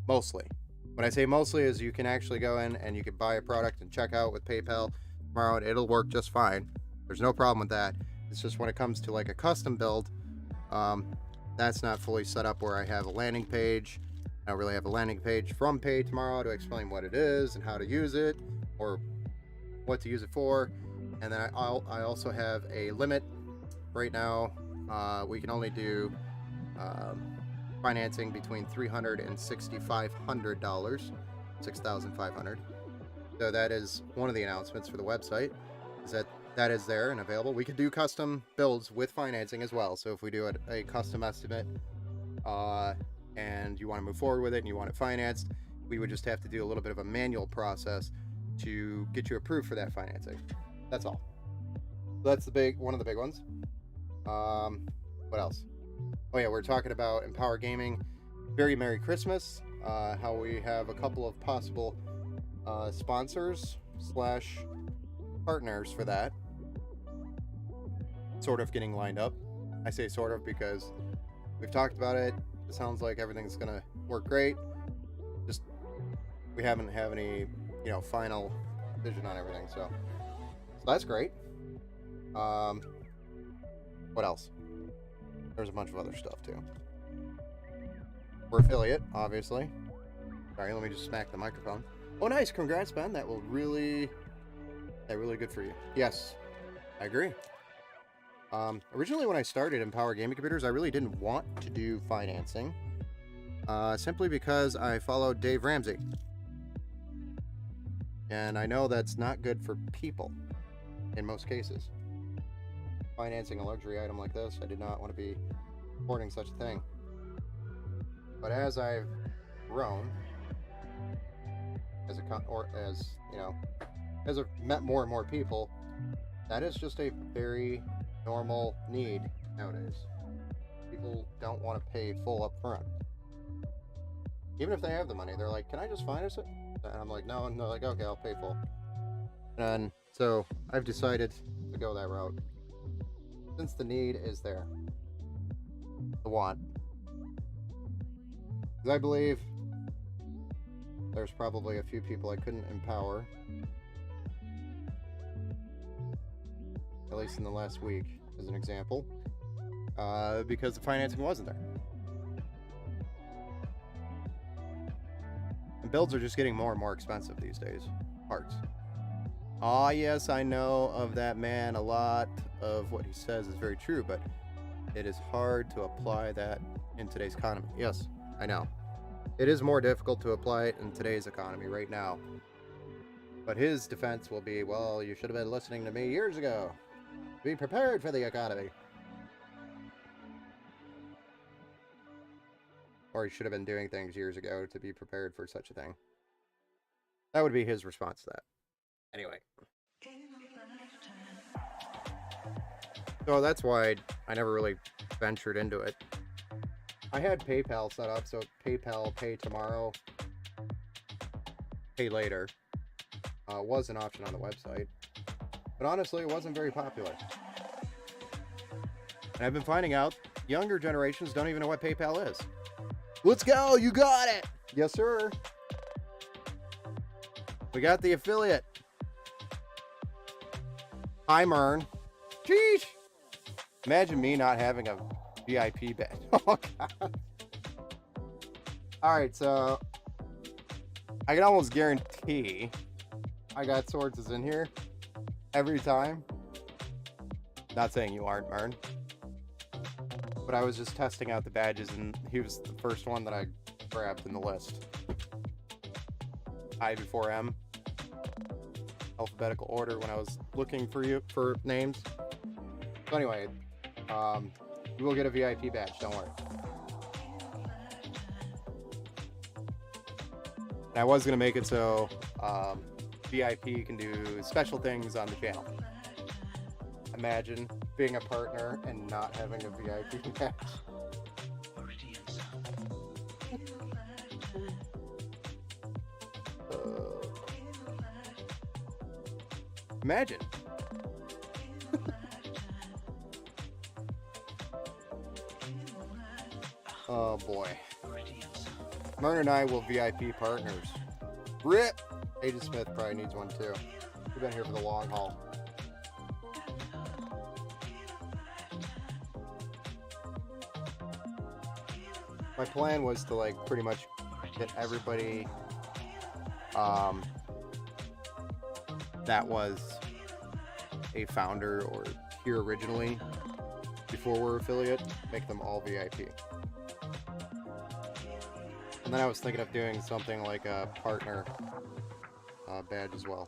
Mostly. When I say mostly is you can actually go in and you can buy a product and check out with PayPal tomorrow and it'll work just fine. There's no problem with that. It's just when it comes to like a custom build, that's not fully set up where I have a landing page. I don't really have a landing page from Pay Tomorrow to explain what it is and how to use it or what to use it for. And then I also have a limit right now. We can only do financing between $300 and $6,500, $6,500. So that is one of the announcements for the website, is that is there and available. We could do custom builds with financing as well. So if we do a custom estimate and you want to move forward with it and you want it financed, we would just have to do a little bit of a manual process to get you approved for that financing. That's all. That's one of the big ones. What else? Oh yeah, we're talking about Empower Gaming. Very Merry Christmas. How we have a couple of possible sponsors / partners for that. Sort of getting lined up. I say sort of because we've talked about it. It sounds like everything's gonna work great. Just we haven't have any, final decision on everything. So that's great. What else? There's a bunch of other stuff too. We're affiliate, obviously. Sorry, let me just smack the microphone. Oh, nice. Congrats, Ben. That really good for you. Yes, I agree. Originally, when I started Empower Gaming Computers, I really didn't want to do financing, simply because I followed Dave Ramsey. And I know that's not good for people. in most cases. Financing a luxury item like this, I did not want to be supporting such a thing. But as I've grown, as I've met more and more people, that is just a very normal need nowadays. People don't want to pay full up front. Even if they have the money, they're like, "Can I just finance it?" And I'm like, "No," and they're like, "Okay, I'll pay full." And so I've decided to go that route. Since the need is there, the want. Because I believe there's probably a few people I couldn't empower, at least in the last week, as an example, because the financing wasn't there. And builds are just getting more and more expensive these days. Parts. Ah, yes, I know of that man. A lot of what he says is very true, but it is hard to apply that in today's economy. Yes, I know. It is more difficult to apply it in today's economy right now. But his defense will be, well, you should have been listening to me years ago. Be prepared for the economy. Or he should have been doing things years ago to be prepared for such a thing. That would be his response to that. Anyway. So that's why I never really ventured into it. I had PayPal set up, so PayPal, pay tomorrow, pay later, was an option on the website. But honestly, it wasn't very popular. And I've been finding out younger generations don't even know what PayPal is. Let's go, you got it! Yes, sir. We got the affiliate. Hi, Mern. Sheesh! Imagine me not having a VIP badge. Oh, God. Alright, so I can almost guarantee I got sources in here every time. Not saying you aren't, Mern. But I was just testing out the badges, and he was the first one that I grabbed in the list. I before M. Alphabetical order when I was looking for names. So anyway, you will get a VIP badge, don't worry. And I was going to make it so VIP can do special things on the channel. Imagine being a partner and not having a VIP badge. Imagine. Oh boy. Mern and I will VIP partners. RIP! Agent Smith probably needs one too. We've been here for the long haul. My plan was to like pretty much get everybody that was a founder or here originally before we're affiliate, make them all VIP. And then I was thinking of doing something like a partner badge as well.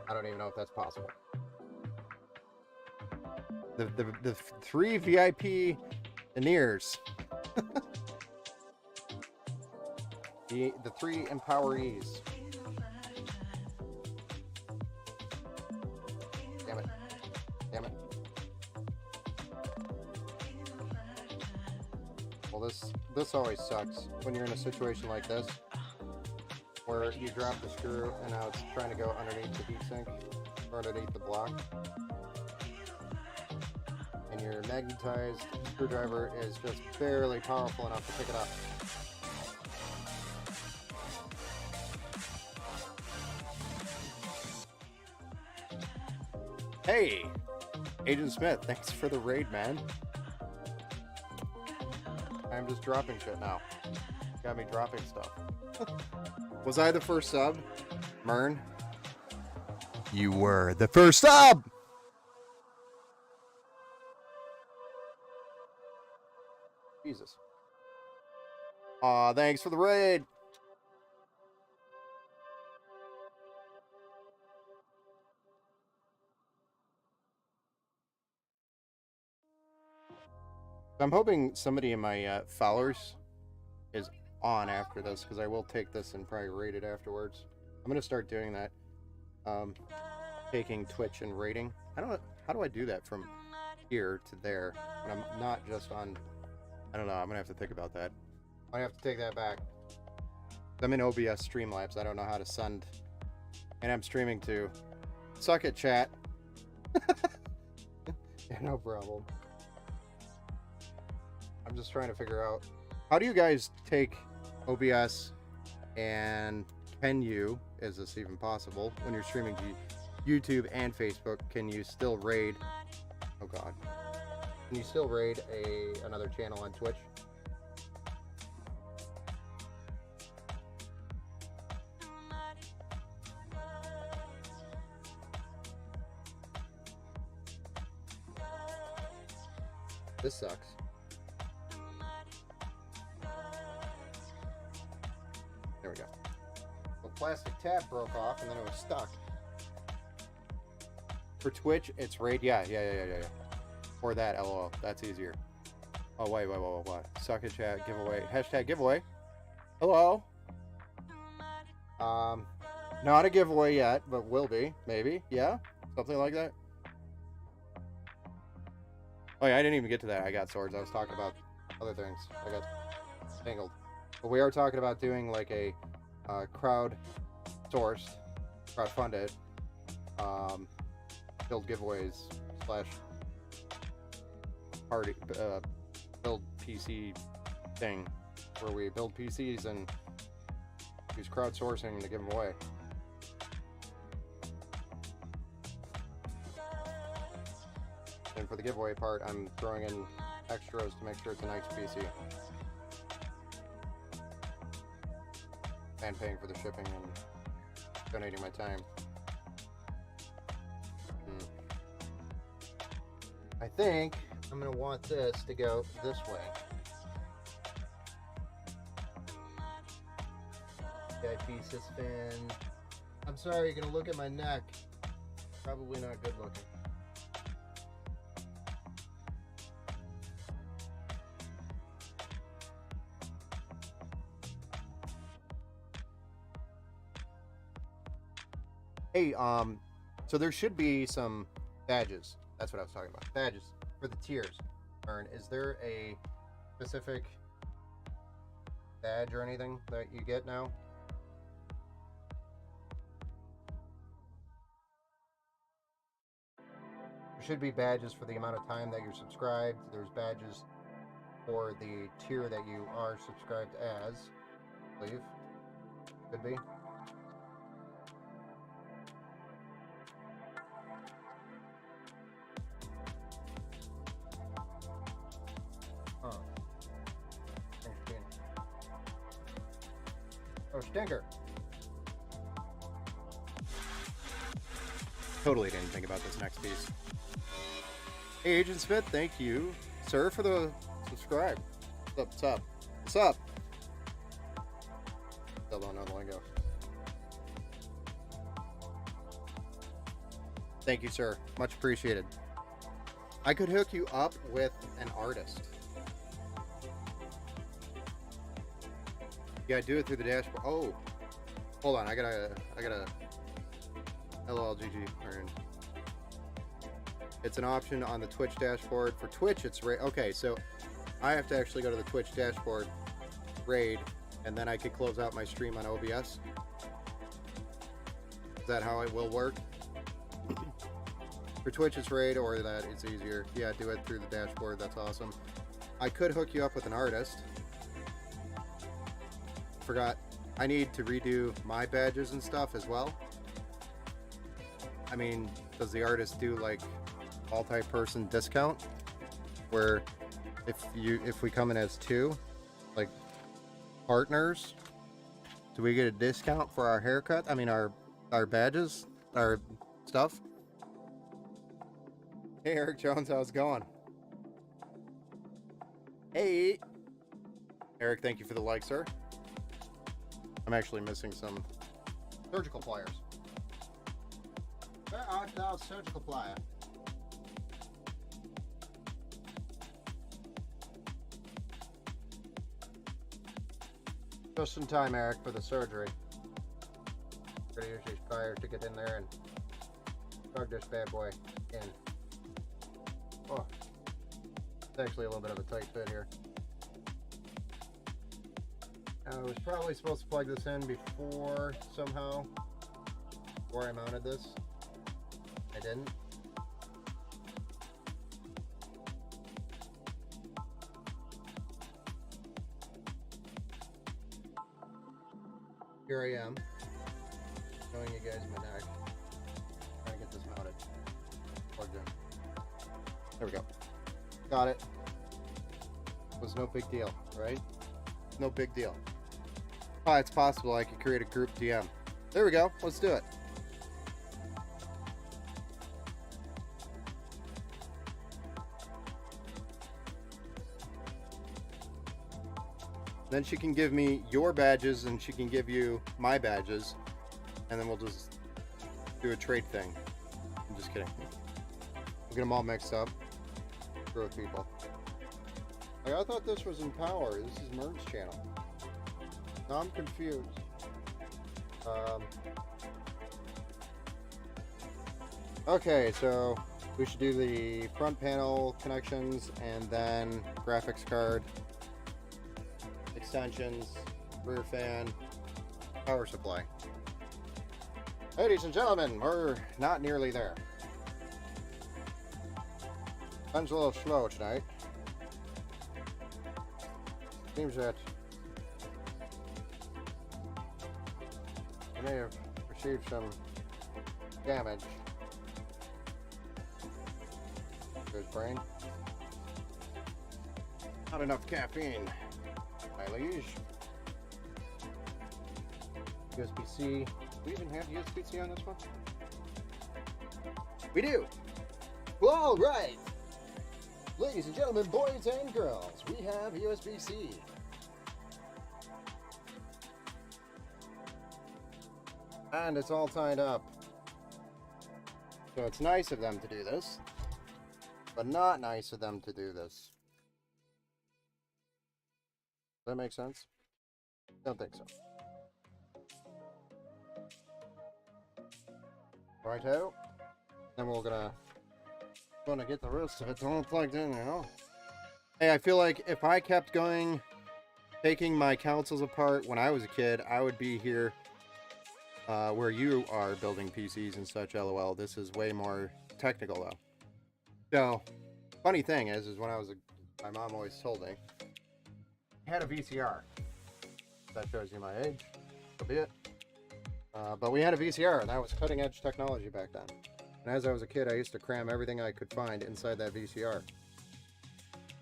I don't even know if that's possible. The 3 VIP Veneers. the 3 empowerees. Damn it. Damn it. Well, this always sucks when you're in a situation like this where you drop the screw and now it's trying to go underneath the heatsink or underneath the block. And your magnetized screwdriver is just barely powerful enough to pick it up. Hey, Agent Smith, thanks for the raid, man. I'm just dropping shit now. Got me dropping stuff. Was I the first sub? Mern? You were the first sub! Jesus. Aw, thanks for the raid. I'm hoping somebody in my followers is on after this, because I will take this and probably rate it afterwards. I'm gonna start doing that. Taking Twitch and rating. I don't know, how do I do that from here to there when I'm not just on. I don't know. I'm gonna have to think about that. I have to take that back. I'm in OBS Streamlabs. I don't know how to send, and I'm streaming to. Suck it, chat. Yeah, no problem. I'm just trying to figure out, how do you guys take OBS, and can you, is this even possible, when you're streaming to YouTube and Facebook, can you still raid, oh god, can you still raid another channel on Twitch? This sucks. There we go. The plastic tab broke off and then it was stuck. For Twitch, it's raid. Yeah. For that, LOL. That's easier. Oh, wait. Suck it, chat. Giveaway. Hashtag giveaway. Hello. Not a giveaway yet, but will be. Maybe. Yeah? Something like that. Oh, yeah, I didn't even get to that. I got swords. I was talking about other things. I got tangled. But we are talking about doing like a crowd-sourced, crowd-funded, build giveaways / party, build PC thing, where we build PCs and use crowdsourcing to give them away. And for the giveaway part, I'm throwing in extras to make sure it's a nice PC. And paying for the shipping and donating my time. I think I'm going to want this to go this way. VIP suspend. I'm sorry, you're going to look at my neck. Probably not good looking. Hey, so there should be some badges. That's what I was talking about. Badges for the tiers. Ern, is there a specific badge or anything that you get now? There should be badges for the amount of time that you're subscribed. There's badges for the tier that you are subscribed as, I believe. Could be. Oh, stinker. Totally didn't think about this next piece. Hey, Agent Smith, thank you, sir, for the subscribe. What's up? What's up? Still don't know the lingo. Thank you, sir. Much appreciated. I could hook you up with an artist. Yeah, do it through the dashboard. Oh, hold on. I gotta. LLGG. It's an option on the Twitch dashboard. For Twitch, it's raid. Okay, so I have to actually go to the Twitch dashboard, raid, and then I could close out my stream on OBS. Is that how it will work? For Twitch, it's raid, or that it's easier. Yeah, do it through the dashboard. That's awesome. I could hook you up with an artist. Forgot, I need to redo my badges and stuff as well. I mean, does the artist do like multi-person discount, where if we come in as two, like partners, do we get a discount for our haircut? I mean, our badges, our stuff. Hey, Eric Jones, how's it going? Hey, Eric, thank you for the like, sir. I'm actually missing some surgical pliers. Where art thou, surgical plier? Just in time, Eric, for the surgery. Gonna use these pliers to get in there and plug this bad boy in. Oh, it's actually a little bit of a tight fit here. I was probably supposed to plug this in before somehow, before I mounted this. I didn't. Here I am, showing you guys my neck. Trying to get this mounted, plugged in. There we go. Got it. Was no big deal, right? No big deal. Oh, it's possible I could create a group DM. There we go. Let's do it. Then she can give me your badges and she can give you my badges. And then we'll just do a trade thing. I'm just kidding. We'll get them all mixed up. Screw with people. Like, I thought this was in Power. This is Merg's channel. Now I'm confused. Okay, so we should do the front panel connections and then graphics card, extensions, rear fan, power supply. Ladies and gentlemen, we're not nearly there. Ben's a little slow tonight. Seems that I may have received some damage to his brain. Not enough caffeine, my liege. USB-C. Do we even have USB-C on this one? We do! Well, all right! Ladies and gentlemen, boys and girls, we have USB-C. And it's all tied up. So it's nice of them to do this, but not nice of them to do this. Does that make sense? Don't think so. Righto. Then we're gonna get the rest of it all plugged in now. Hey, I feel like if I kept going, taking my consoles apart when I was a kid, I would be here where you are building PCs and such, lol. This is way more technical though. So, funny thing is when I was my mom always told me, I had a VCR. That shows you my age, so be it. But we had a VCR, and that was cutting edge technology back then. And as I was a kid, I used to cram everything I could find inside that VCR. And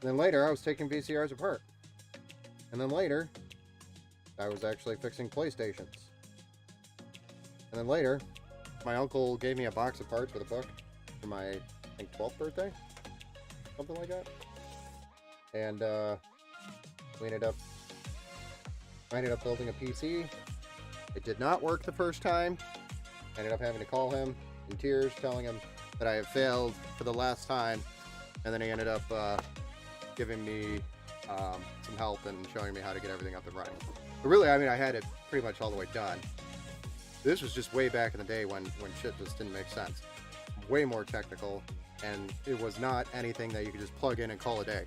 then later, I was taking VCRs apart. And then later, I was actually fixing PlayStations. And then later, my uncle gave me a box of parts with a book for my, I think, 12th birthday? Something like that. And we ended up building a PC. It did not work the first time. I ended up having to call him in tears, telling him that I had failed for the last time. And then he ended up giving me some help and showing me how to get everything up and running. But really, I mean, I had it pretty much all the way done. This was just way back in the day when shit just didn't make sense. Way more technical, and it was not anything that you could just plug in and call a day.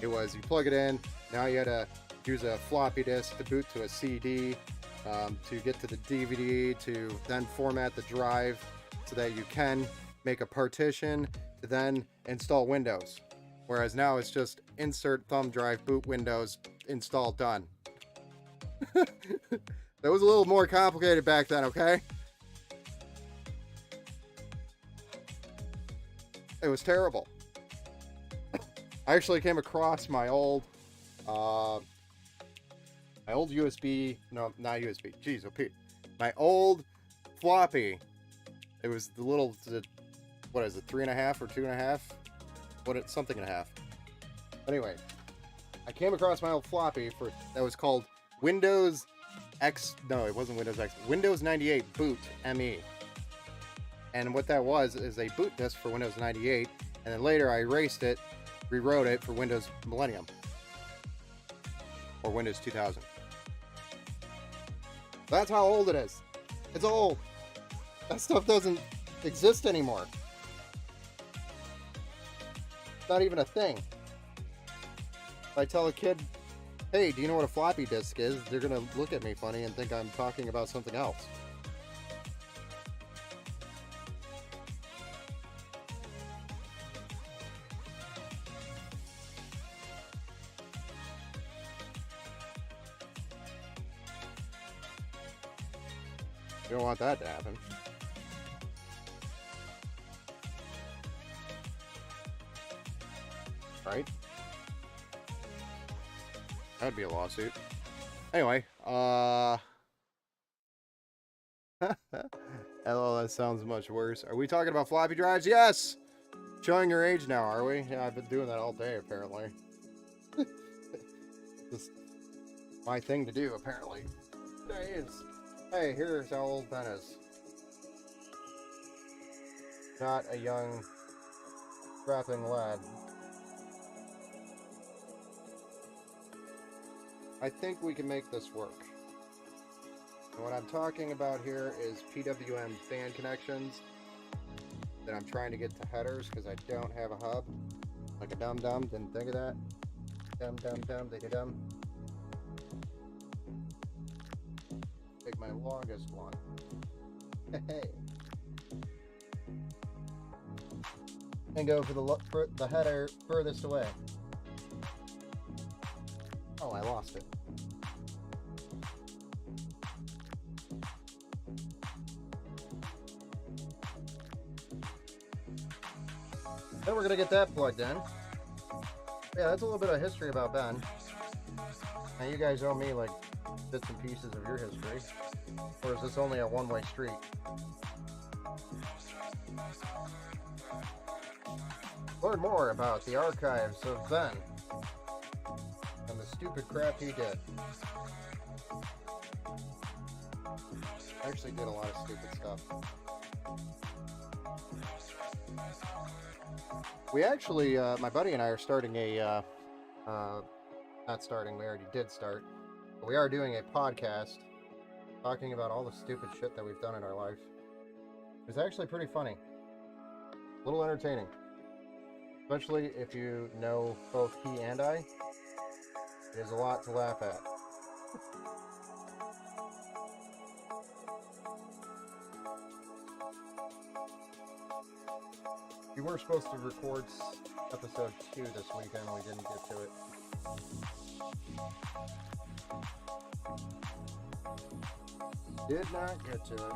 It was, you plug it in, now you had to use a floppy disk to boot to a CD, to get to the DVD, to then format the drive so that you can make a partition to then install Windows. Whereas now it's just insert thumb drive, boot Windows, install, done. That was a little more complicated back then, okay? It was terrible. I actually came across my old USB, no, not USB, jeez, oh Pete. My old floppy. It was the little, what is it, 3.5 or 2.5? Something and a half. But anyway, I came across my old floppy that was called Windows X, no, it wasn't Windows X, Windows 98 Boot ME. And what that was is a boot disk for Windows 98, and then later I erased it, rewrote it for Windows Millennium. Or Windows 2000. That's how old it is. It's old. That stuff doesn't exist anymore. It's not even a thing. If I tell a kid, hey, do you know what a floppy disk is? They're going to look at me funny and think I'm talking about something else. You don't want that to happen. Right? That'd be a lawsuit. Anyway, LOL, that sounds much worse. Are we talking about floppy drives? Yes! Showing your age now, are we? Yeah, I've been doing that all day, apparently. Just my thing to do, apparently. Today is... Hey, here's how old Ben is. Not a young, strapping lad. I think we can make this work. And what I'm talking about here is PWM fan connections that I'm trying to get to headers because I don't have a hub. Like a dum-dum, didn't think of that. Dum-dum-dum, diddy-dum. Take my longest one. Hey. And go for the header furthest away. Oh, I lost it. Then we're gonna get that plugged in. Yeah, that's a little bit of history about Ben. Now you guys owe me like bits and pieces of your history. Or is this only a one-way street? Learn more about the archives of Ben and the stupid crap he did. I actually did a lot of stupid stuff. We actually, my buddy and I are starting a, not starting, we already did start, but we are doing a podcast talking about all the stupid shit that we've done in our life. It's actually pretty funny. A little entertaining. Especially if you know both he and I. It is a lot to laugh at. We were supposed to record episode 2 this weekend, we didn't get to it. Did not get to it.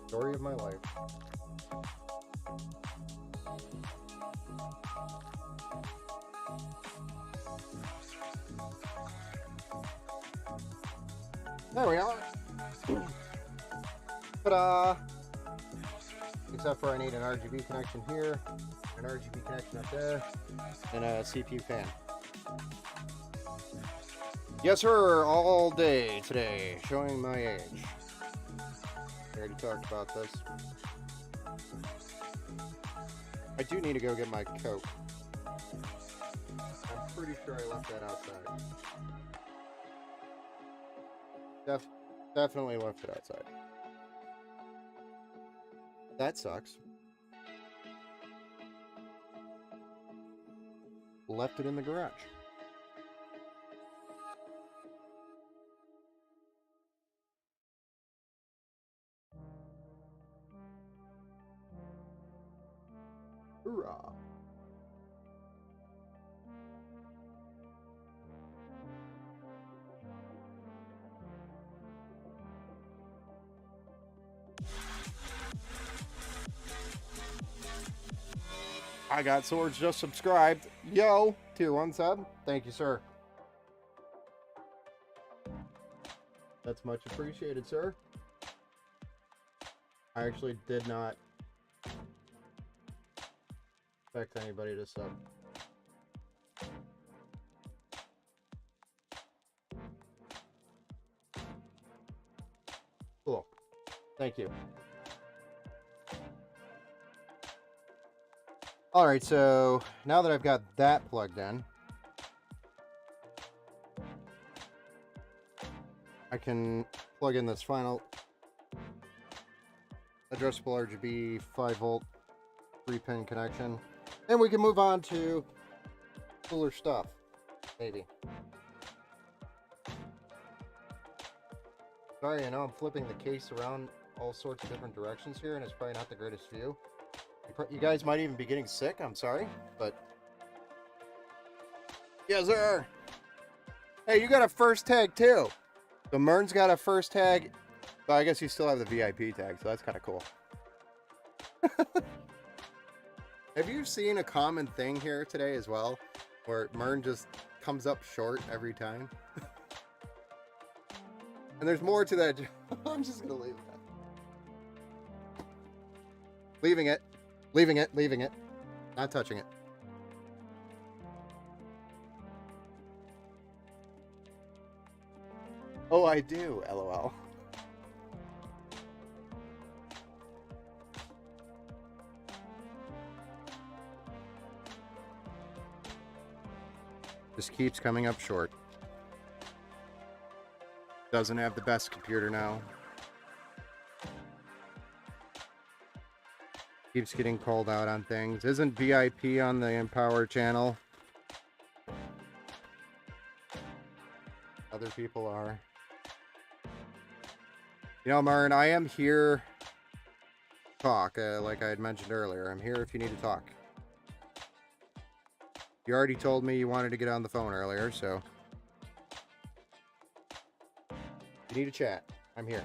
Story of my life. There we are. Ta-da! Except for I need an RGB connection here, an RGB connection up there, and a CPU fan. Yes, sir, all day today, showing my age. I already talked about this. I do need to go get my Coke. I'm pretty sure I left that outside. Definitely left it outside. That sucks. Left it in the garage. Hoorah. I got Swords just subscribed. Yo, tier 1 sub. Thank you, sir. That's much appreciated, sir. I actually did not expect anybody to sub. Cool. Thank you. Alright, so now that I've got that plugged in, can plug in this final addressable RGB 5-volt 3-pin connection, and we can move on to cooler stuff, maybe. Sorry, I know I'm flipping the case around all sorts of different directions here, and it's probably not the greatest view. You guys might even be getting sick, I'm sorry, but... Yes, sir! Hey, you got a first tag, too! So Mern's got a first tag. Well, I guess you still have the VIP tag, so that's kind of cool. Have you seen a common thing here today as well? Where Mern just comes up short every time? And there's more to that. I'm just going to leave that. Leaving it. Leaving it. Leaving it. Not touching it. Oh, I do. LOL. Just keeps coming up short. Doesn't have the best computer now. Keeps getting called out on things. Isn't VIP on the Empower channel? Other people are. You know, Mern, I am here to talk, like I had mentioned earlier. I'm here if you need to talk. You already told me you wanted to get on the phone earlier, so... If you need to chat, I'm here.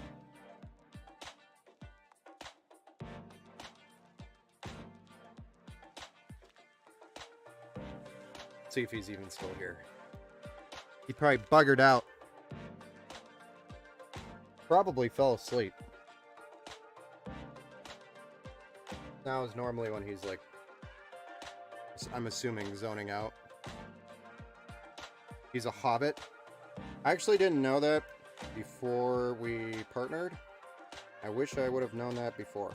Let's see if he's even still here. He probably buggered out. Probably fell asleep. Now is normally when he's like, I'm assuming, zoning out. He's a hobbit. I actually didn't know that before we partnered. I wish I would have known that before.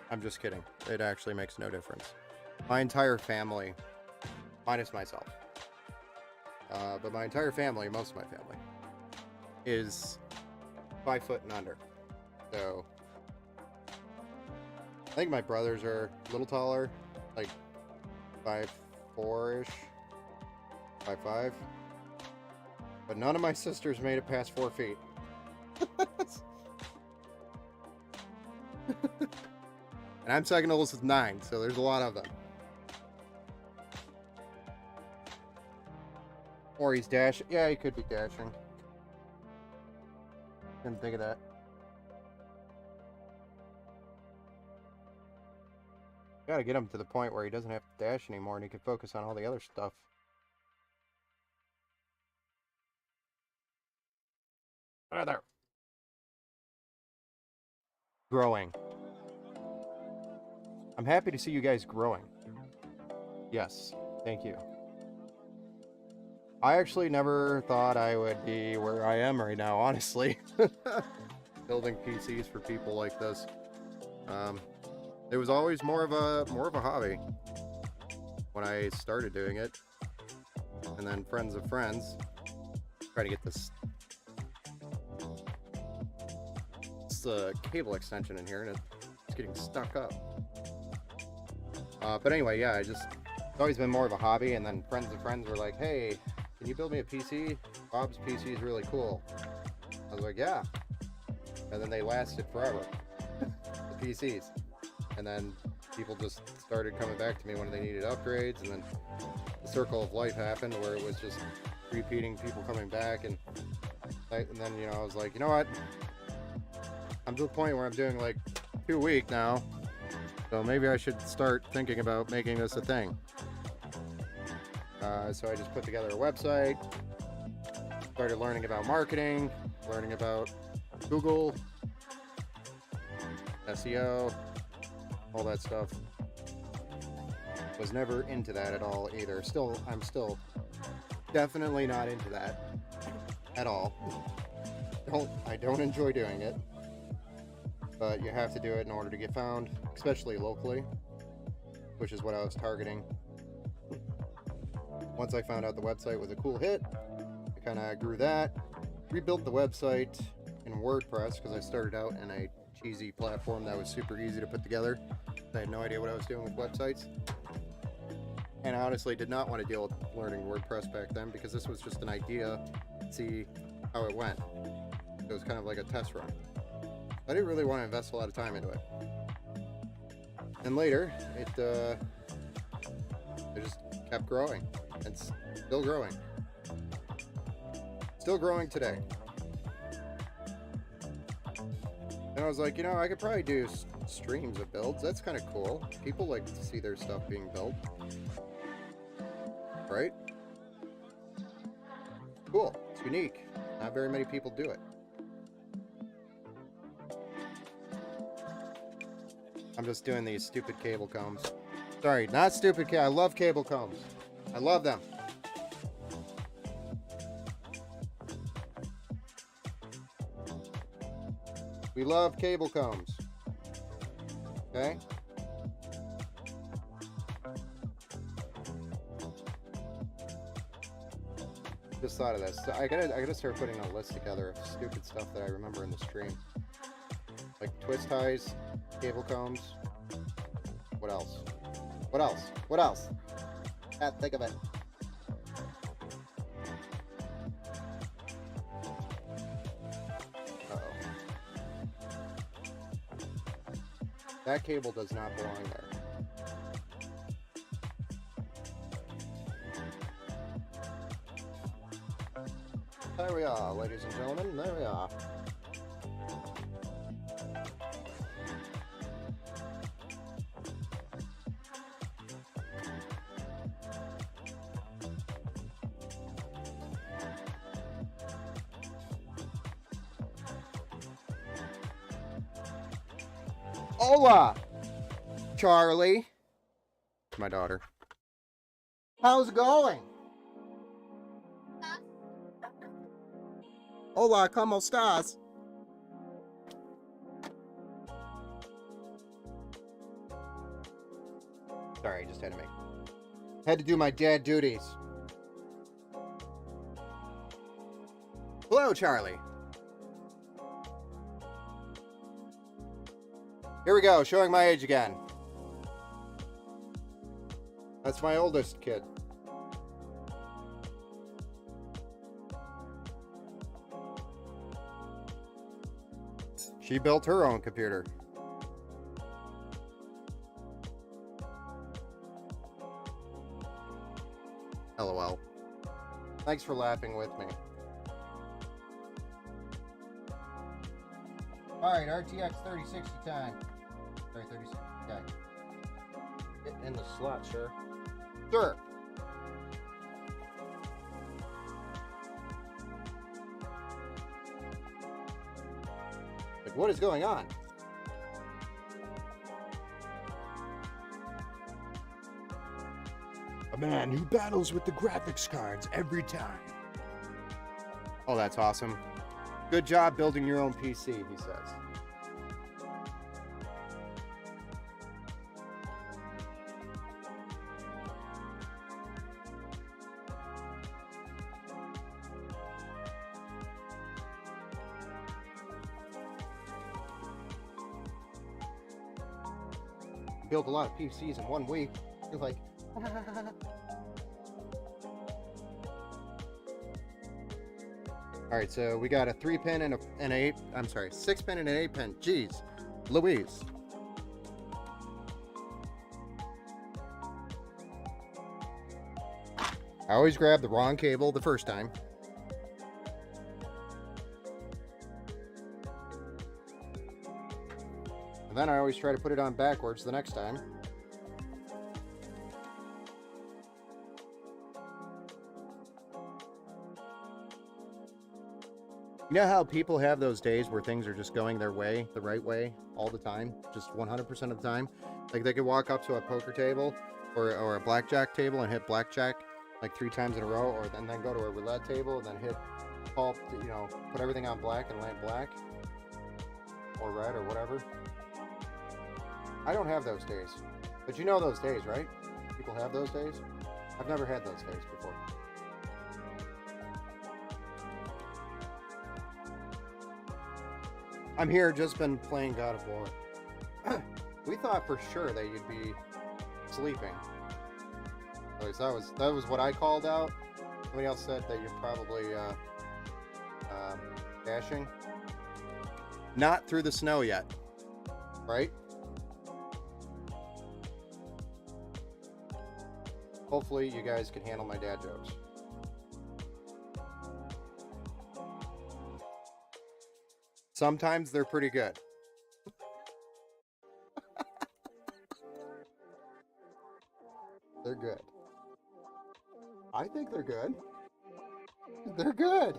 I'm just kidding. It actually makes no difference. My entire family, minus myself, but my entire family, most of my family, is 5 foot and under. So I think my brothers are a little taller, like 5'4"-ish, 5'5". But none of my sisters made it past 4 feet. And I'm second oldest with 9, so there's a lot of them. Or he's dashing. Yeah, he could be dashing. Didn't think of that. Gotta get him to the point where he doesn't have to dash anymore and he can focus on all the other stuff. Right there. Growing. I'm happy to see you guys growing. Yes, thank you. I actually never thought I would be where I am right now, honestly. Building PCs for people like this. It was always more of a hobby when I started doing it. And then friends of friends try to get this cable extension in here, and it's getting stuck up. But anyway, yeah, it's always been more of a hobby, and then friends of friends were like, hey, can you build me a PC? Bob's PC is really cool. I was like, yeah. And then they lasted forever, the PCs. And then people just started coming back to me when they needed upgrades, and then the circle of life happened where it was just repeating, people coming back, and then, you know, I was like, you know what? I'm to the point where I'm doing like 2 a week now, so maybe I should start thinking about making this a thing. So I just put together a website, started learning about marketing, learning about Google, SEO, all that stuff. Was never into that at all either. I'm still definitely not into that at all. I don't enjoy doing it, but you have to do it in order to get found, especially locally, which is what I was targeting. Once I found out the website was a cool hit, I kind of grew that, rebuilt the website in WordPress because I started out in a cheesy platform that was super easy to put together. I had no idea what I was doing with websites. And I honestly did not want to deal with learning WordPress back then because this was just an idea to see how it went. It was kind of like a test run. I didn't really want to invest a lot of time into it. And later, it just kept growing. And still growing. Still growing today. And I was like, I could probably do streams of builds. That's kind of cool. People like to see their stuff being built. Right? Cool. It's unique. Not very many people do it. I'm just doing these stupid cable combs. Sorry, not stupid I love cable combs. I love them. We love cable combs. Okay? Just thought of this. I gotta start putting a list together of stupid stuff that I remember in the stream. Like twist ties, cable combs. What else? What else? What else? Can't think of it. Uh-oh. That cable does not belong there. There we are, ladies and gentlemen. There we are. Hola, Charlie. My daughter. How's it going? Hola, ¿cómo estás? Sorry, I just had to do my dad duties. Hello, Charlie. Here we go, showing my age again. That's my oldest kid. She built her own computer. LOL. Thanks for laughing with me. Alright, RTX 3060 time. Sorry, 3060 time. Get in the slot, sir. Sir! Like, what is going on? A man who battles with the graphics cards every time. Oh, that's awesome. Good job building your own PC, he says. Build a lot of PCs in 1 week. You're like, all right, so we got a 3-pin and an 8. I'm sorry, 6-pin and an 8-pin. Jeez, Louise. I always grab the wrong cable the first time. And then I always try to put it on backwards the next time. You know how people have those days where things are just going their way, the right way, all the time, just 100% of the time? Like they could walk up to a poker table or a blackjack table and hit blackjack like 3 times in a row, or then go to a roulette table and then hit call, put everything on black and land black or red or whatever. I don't have those days, but you know those days, right? People have those days. I've never had those guys before. I'm here, just been playing God of War. We thought for sure that you'd be sleeping. At least that was what I called out. Somebody else said that you're probably dashing. Not through the snow yet, right? Hopefully you guys can handle my dad jokes. Sometimes they're pretty good. They're good. I think they're good. They're good.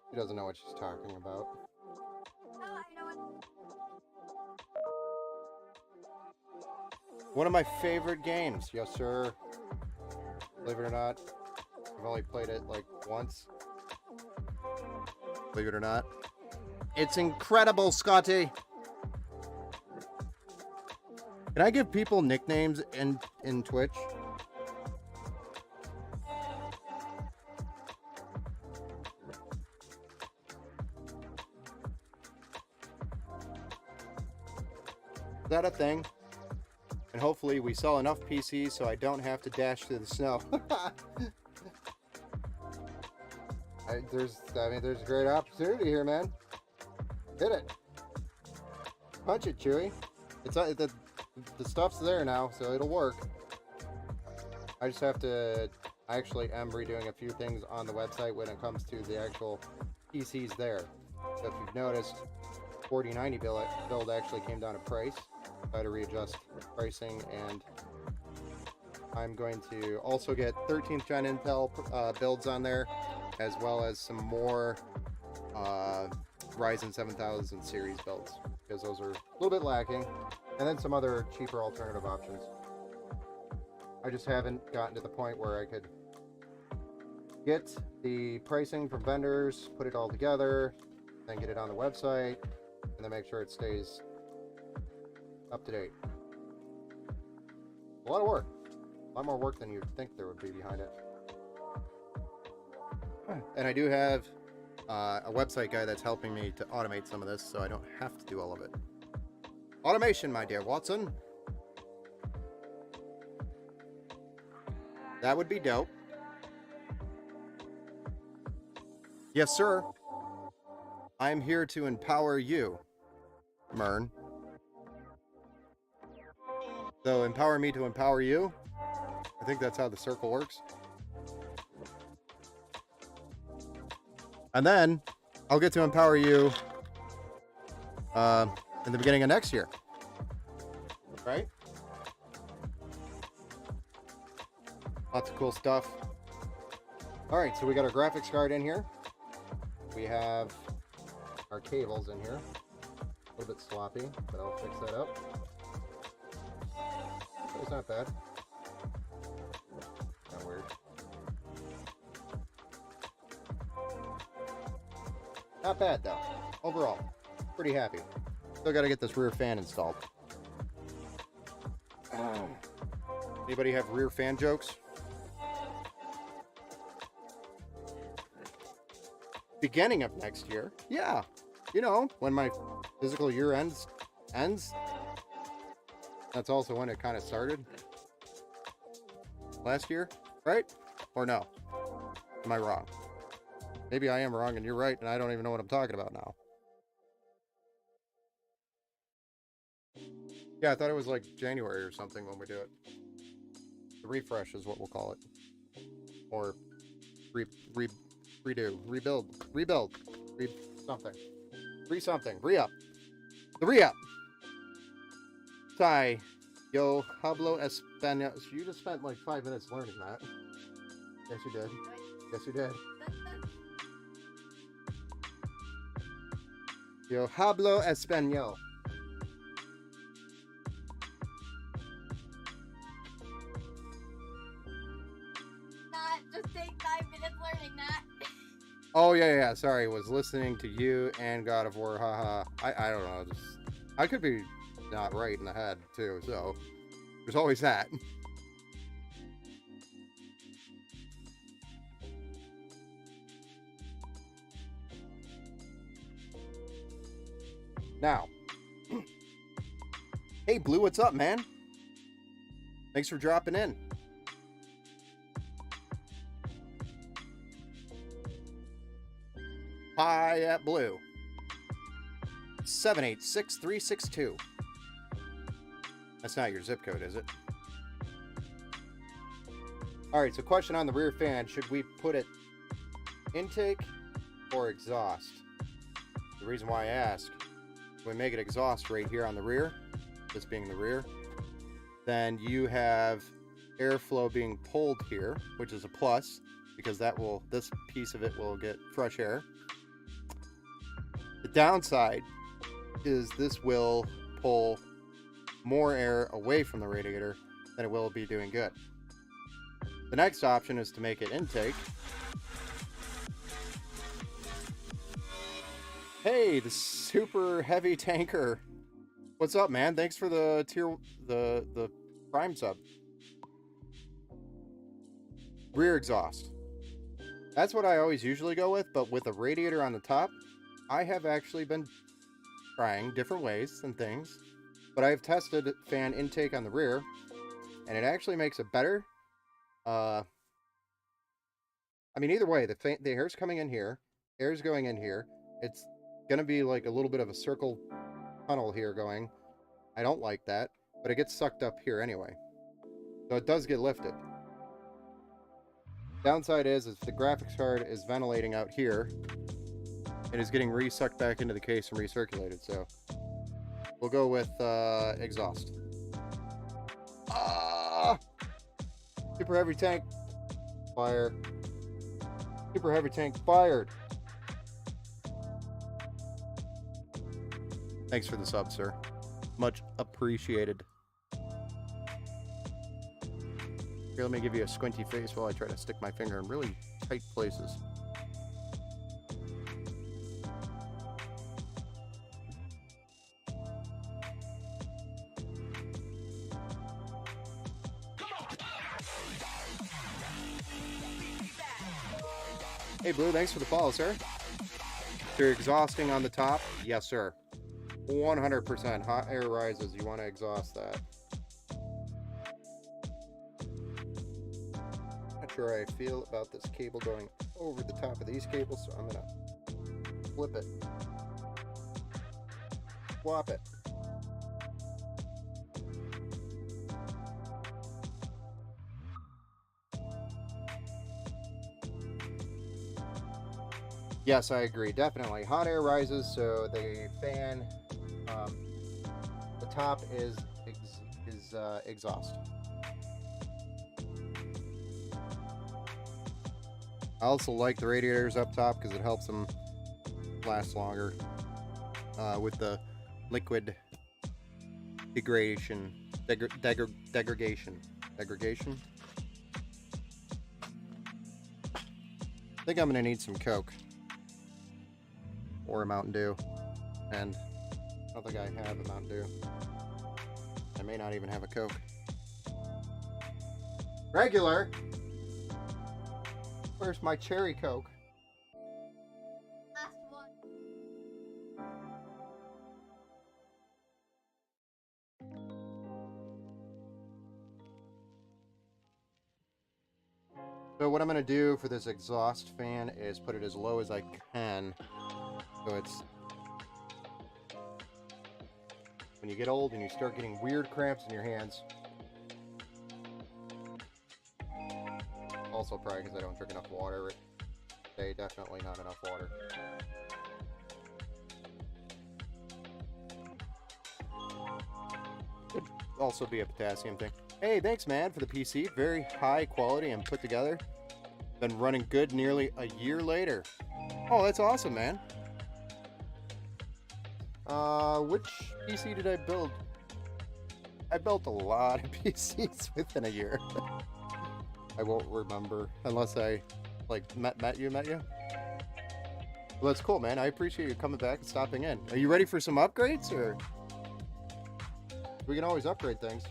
She doesn't know what she's talking about. One of my favorite games. Yes, sir. Believe it or not, I've only played it like once. Believe it or not. It's incredible, Scotty. Can I give people nicknames in Twitch? Is that a thing? And hopefully we sell enough PCs so I don't have to dash through the snow. There's a great opportunity here, man. Hit it. Punch it, Chewy. It's the stuff's there now, so it'll work. I just have to. I actually am redoing a few things on the website when it comes to the actual PCs there. So if you've noticed, 4090 build actually came down in price. I had to readjust pricing, and I'm going to also get 13th gen Intel builds on there, as well as some more Ryzen 7000 series builds, because those are a little bit lacking, and then some other cheaper alternative options. I just haven't gotten to the point where I could get the pricing from vendors, put it all together, then get it on the website, and then make sure it stays up to date. A lot of work. A lot more work than you'd think there would be behind it. And I do have a website guy that's helping me to automate some of this, so I don't have to do all of it. Automation, my dear Watson. That would be dope. Yes, sir. I'm here to empower you, Mern. So empower me to empower you. I think that's how the circle works. And then I'll get to empower you in the beginning of next year. Right? Lots of cool stuff. All right, so we got our graphics card in here. We have our cables in here. A little bit sloppy, but I'll fix that up. It's not bad. Kind of weird. Not bad though. Overall, pretty happy. Still got to get this rear fan installed. Anybody have rear fan jokes? Beginning of next year, yeah. You know, when my physical year ends. That's also when it kind of started. Last year, right? Or no? Am I wrong? Maybe I am wrong and you're right, and I don't even know what I'm talking about now. Yeah, I thought it was like January or something when we do it. The refresh is what we'll call it. Or redo, rebuild, something. Re-up. The re-up. Sigh. Yo hablo español. You just spent like 5 minutes learning that. Yes, you did. Yes, you did. Yo hablo español. Just take 5 minutes learning that. Oh yeah. Sorry, was listening to you and God of War. Haha. I don't know. I could be not right in the head too. So there's always that. Now, hey Blue, what's up, man? Thanks for dropping in. Hi at Blue. 786362. That's not your zip code, is it? Alright, so question on the rear fan. Should we put it intake or exhaust? The reason why I ask, if we make it exhaust right here on the rear, this being the rear, then you have airflow being pulled here, which is a plus, because this piece of it will get fresh air. The downside is this will pull more air away from the radiator than it will be doing good. The next option is to make it intake. Hey, the super heavy tanker. What's up, man? Thanks for the the Prime sub. Rear exhaust. That's what I always usually go with, but with a radiator on the top, I have actually been trying different ways and things, but I've tested fan intake on the rear, and it actually makes it better. I mean, either way, the air's coming in here, air's going in here. It's gonna be like a little bit of a circle tunnel here going. I don't like that, but it gets sucked up here anyway, so it does get lifted. Downside is if the graphics card is ventilating out here, it is getting re-sucked back into the case and recirculated, so we'll go with exhaust. Super heavy tank fire. Super heavy tank fired. Thanks for the sub, sir. Much appreciated. Here, let me give you a squinty face while I try to stick my finger in really tight places. Hey Blue, thanks for the follow, sir. So you're exhausting on the top? Yes, sir. 100%. Hot air rises. You want to exhaust that. Not sure how I feel about this cable going over the top of these cables, so I'm going to flip it. Swap it. Yes, I agree. Definitely. Hot air rises, so the fan, the top is exhaust. I also like the radiators up top because it helps them last longer with the liquid degradation. Degradation. I think I'm going to need some Coke. Or a Mountain Dew. And I don't think I have a Mountain Dew. I may not even have a Coke. Regular? Where's my cherry Coke? Last one. So what I'm going to do for this exhaust fan is put it as low as I can. So it's... when you get old and you start getting weird cramps in your hands. Also probably because I don't drink enough water. Today, definitely not enough water. Could also be a potassium thing. Hey, thanks man for the PC. Very high quality and put together. Been running good nearly a year later. Oh, that's awesome, man. Which PC did I build? I built a lot of PCs within a year. I won't remember unless I like met you. Well, that's cool, man. I appreciate you coming back and stopping in. Are you ready for some upgrades, or we can always upgrade things?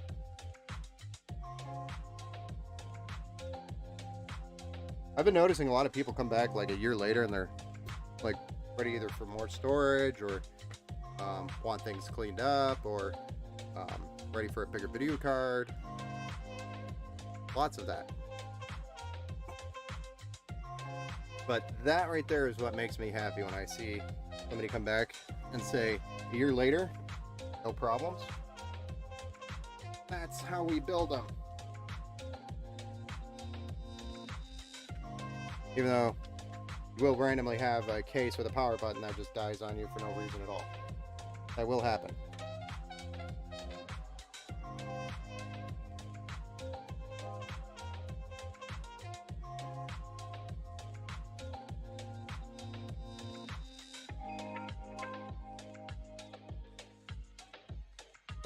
I've been noticing a lot of people come back like a year later and they're like ready either for more storage or want things cleaned up, or ready for a bigger video card. Lots of that. But that right there is what makes me happy when I see somebody come back and say, a year later, no problems. That's how we build them. Even though you will randomly have a case with a power button that just dies on you for no reason at all. That will happen.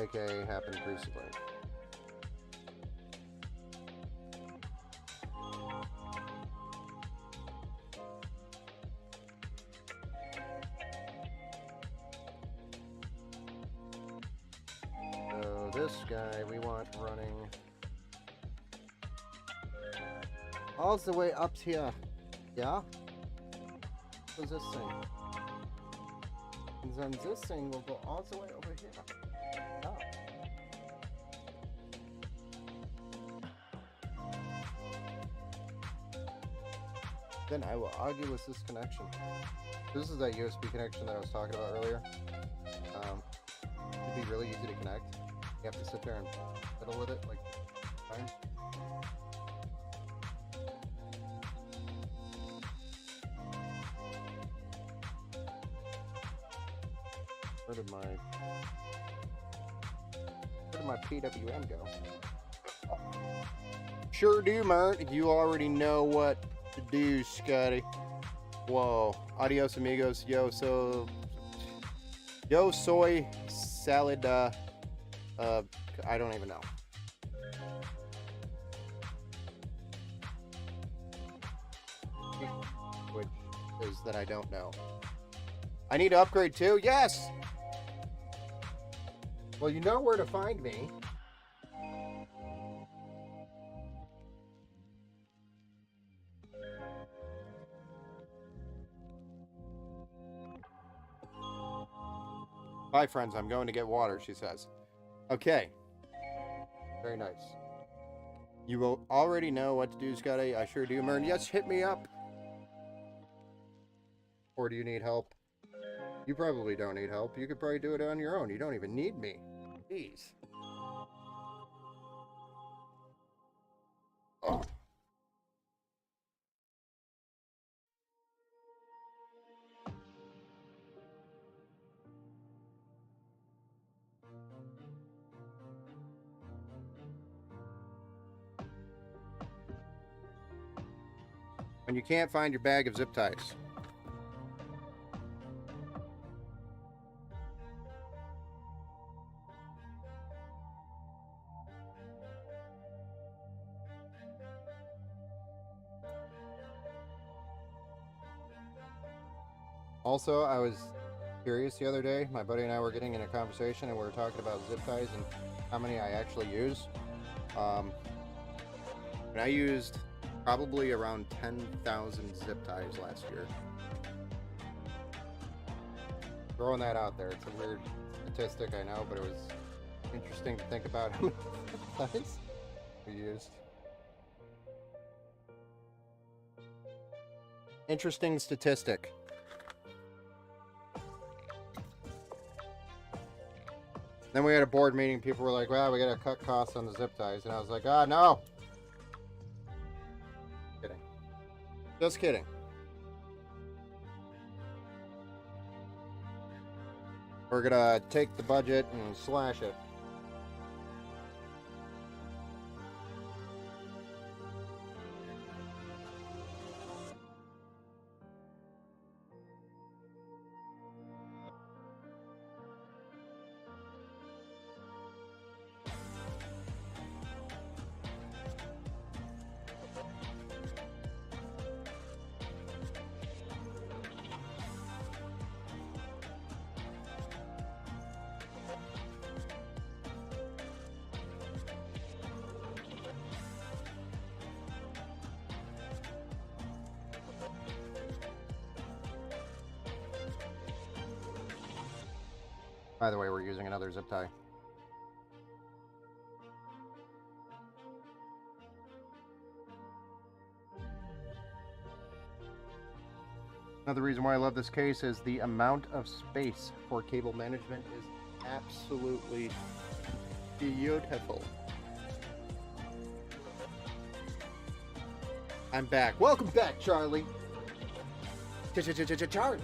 AKA happened recently. So this guy we want running all the way up here. Yeah? What's this thing? And then this thing will go all the way over here. Oh. Then I will argue with this connection. This is that USB connection that I was talking about earlier. It'd be really easy to connect. You have to sit there and fiddle with it like times. Where did my PWM go? Sure do, Mert. You already know what to do, Scotty. Whoa. Adios, amigos. Yo soy salad. I don't even know. Which is that I don't know. I need to upgrade too? Yes! Well, you know where to find me. Bye, friends. I'm going to get water, she says. Okay. Very nice. You will already know what to do, Scotty. I sure do, Mern. Yes, hit me up. Or do you need help? You probably don't need help. You could probably do it on your own. You don't even need me. Jeez. Oh. When you can't find your bag of zip ties. Also, I was curious the other day. My buddy and I were getting in a conversation and we were talking about zip ties and how many I actually use. And I used probably around 10,000 zip ties last year. Throwing that out there. It's a weird statistic, I know, but it was interesting to think about how many zip ties we used. Interesting statistic. Then we had a board meeting. People were like, well, we gotta cut costs on the zip ties. And I was like, ah, no. Kidding. Just kidding. We're gonna take the budget and slash it. By the way, we're using another zip tie. Another reason why I love this case is the amount of space for cable management is absolutely beautiful. I'm back. Welcome back, Charlie. Charlie.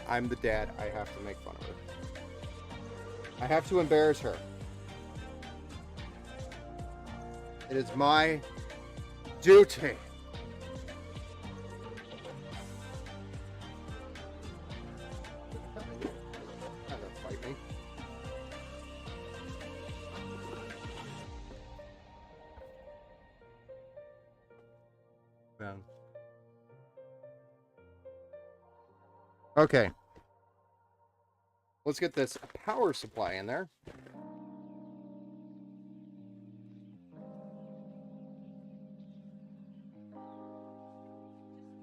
I'm the dad. I have to make fun of her. I have to embarrass her. It is my duty. Not gonna fight me. Man. Okay. Let's get this power supply in there.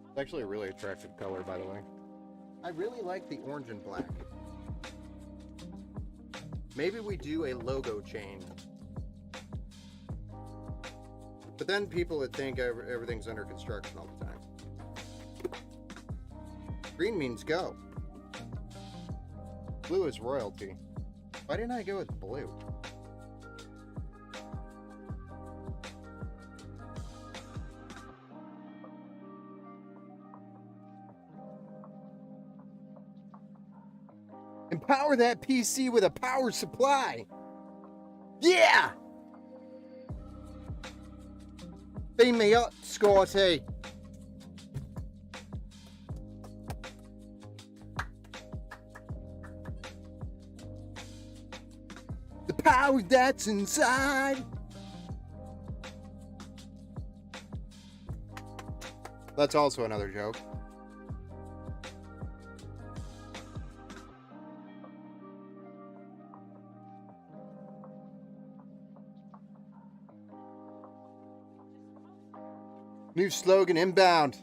It's actually a really attractive color, by the way. I really like the orange and black. Maybe we do a logo change. But then people would think everything's under construction all the time. Green means go. Blue is royalty. Why didn't I go with blue? Empower that PC with a power supply. Yeah! Beam me up, Scotty. The power that's inside. That's also another joke. New slogan inbound.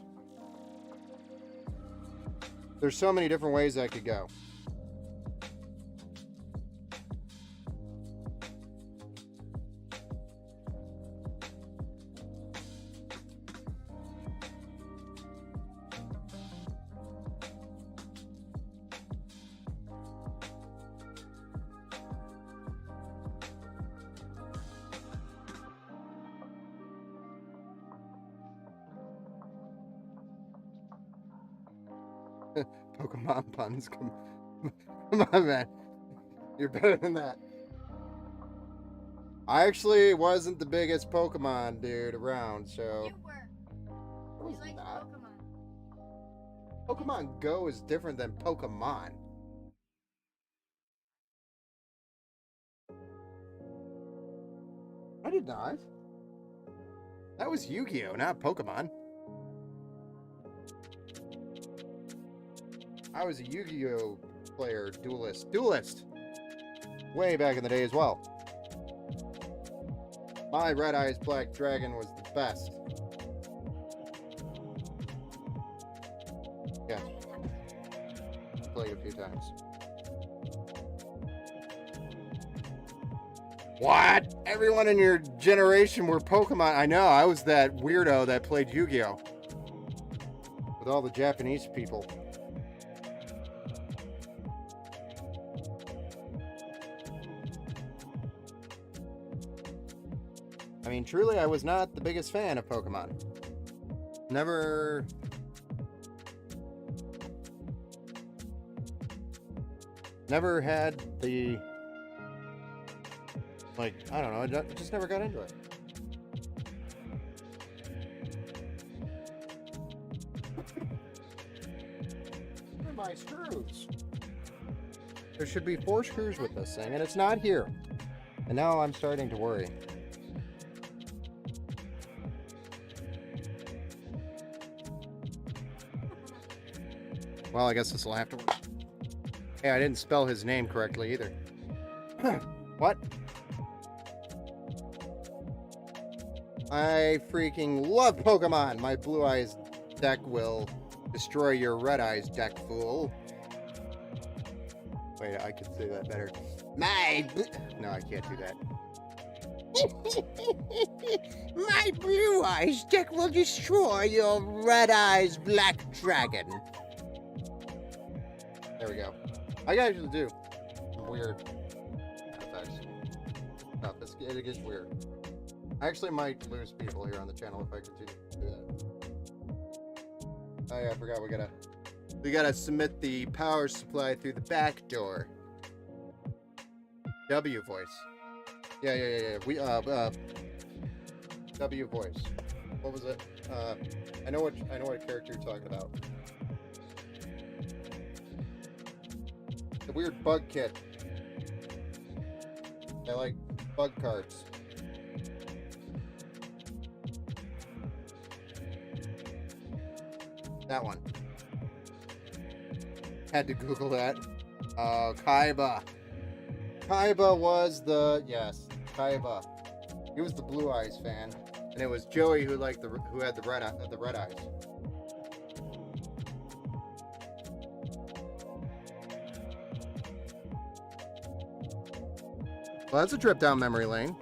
There's so many different ways that could go. Pokemon puns. Come on, man. You're better than that. I actually wasn't the biggest Pokemon dude around, so... You were. I You was liked not. Pokemon. Pokemon Go is different than Pokemon. I did not. That was Yu-Gi-Oh, not Pokemon. I was a Yu-Gi-Oh player, duelist. Way back in the day as well. My Red Eyes Black Dragon was the best. Yeah. Played a few times. What? Everyone in your generation were Pokemon. I know, I was that weirdo that played Yu-Gi-Oh! With all the Japanese people. I mean, truly, I was not the biggest fan of Pokemon. Never had the, like, I don't know, I just never got into it. Where are my screws? There should be 4 screws with this thing, and it's not here. And now I'm starting to worry. Well, I guess this will have to work. Hey, I didn't spell his name correctly either. What? I freaking love Pokemon! My Blue Eyes deck will destroy your Red Eyes deck, fool. Wait, I can say that better. No, I can't do that. My blue eyes deck will destroy your red eyes black dragon. There we go. I usually do some weird effects. Stuff. It gets weird. I actually might lose people here on the channel if I continue to do that. Oh yeah, I forgot we gotta submit the power supply through the back door. W voice. Yeah. We W voice. What was it? I know what character you're talking about. The weird bug kid. I like bug cards. That one. Had to Google that. Kaiba. Kaiba was the Kaiba. He was the Blue Eyes fan, and it was Joey who had the red eyes. Well, that's a trip down memory lane.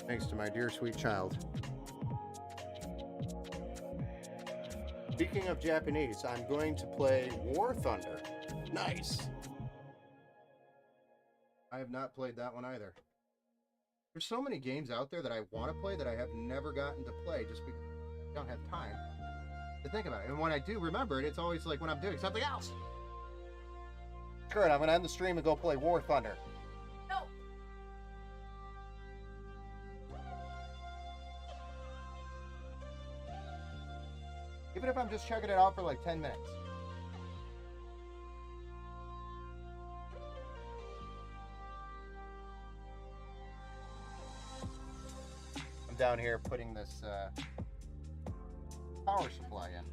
Thanks to my dear sweet child. Speaking of Japanese, I'm going to play War Thunder. Nice. I have not played that one either. There's so many games out there that I want to play that I have never gotten to play just because I don't have time to think about it. And when I do remember it, it's always like when I'm doing something else. Screw it, I'm going to end the stream and go play War Thunder. No. Even if I'm just checking it out for like 10 minutes. I'm down here putting this power supply in.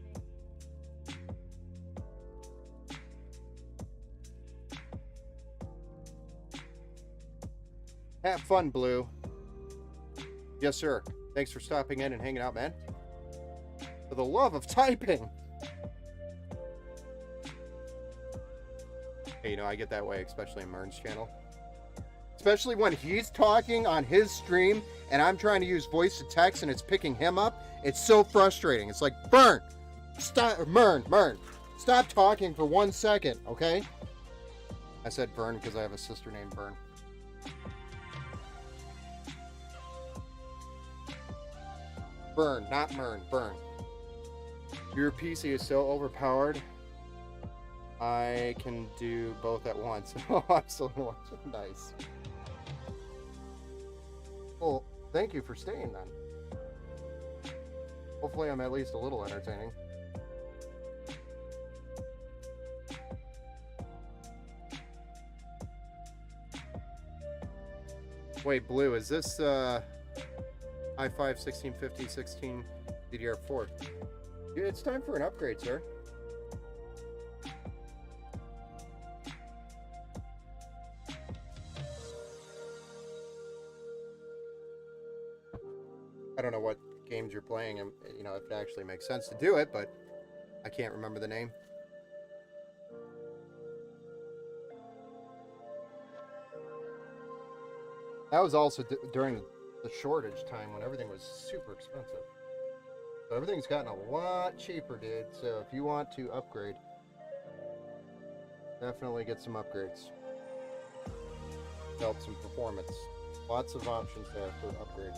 Have fun, Blue. Yes, sir. Thanks for stopping in and hanging out, man. For the love of typing. Hey, you know, I get that way, especially in Mern's channel. Especially when he's talking on his stream and I'm trying to use voice to text and it's picking him up. It's so frustrating. It's like, Burn! Stop, Mern, stop talking for 1 second, okay? I said Burn because I have a sister named Burn. Burn, not Mern, Burn. Your PC is so overpowered. I can do both at once. Oh, I'm still watching. Nice. Well, thank you for staying then. Hopefully I'm at least a little entertaining. Wait, Blue, is this i5 1650 16 DDR4? It's time for an upgrade, sir. I don't know what games you're playing, and you know, if it actually makes sense to do it, but I can't remember the name. That was also during the shortage time when everything was super expensive. So everything's gotten a lot cheaper, dude. So if you want to upgrade, definitely get some upgrades. Help some performance. Lots of options there for upgrade.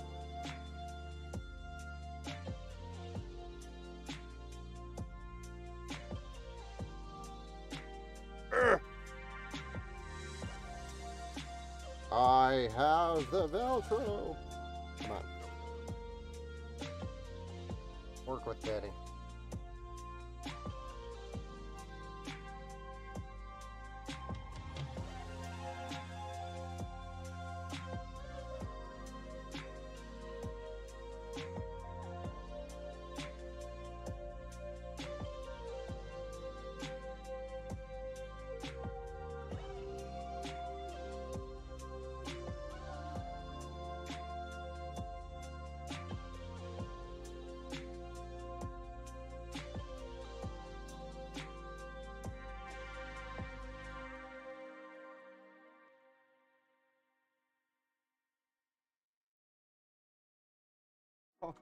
I have the Velcro. Come on. Work with Daddy. Oh,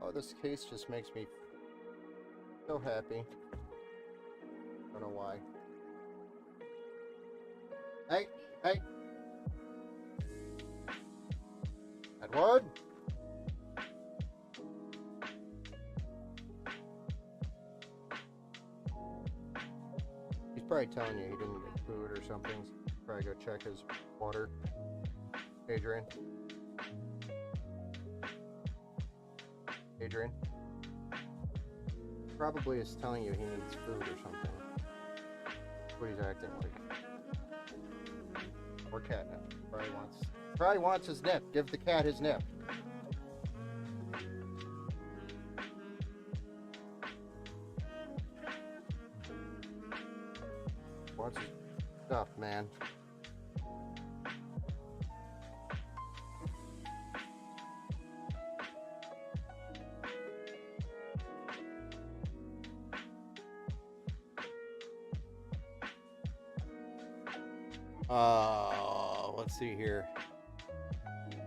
oh, this case just makes me so happy. Don't know why. Hey, hey. Edward? He's probably telling you he didn't get food or something. Probably go check his water. Adrian? Adrian? Probably is telling you he needs food or something. That's what he's acting like. Or catnip. Probably wants his nip. Give the cat his nip. Wants his stuff, man. Let's see here.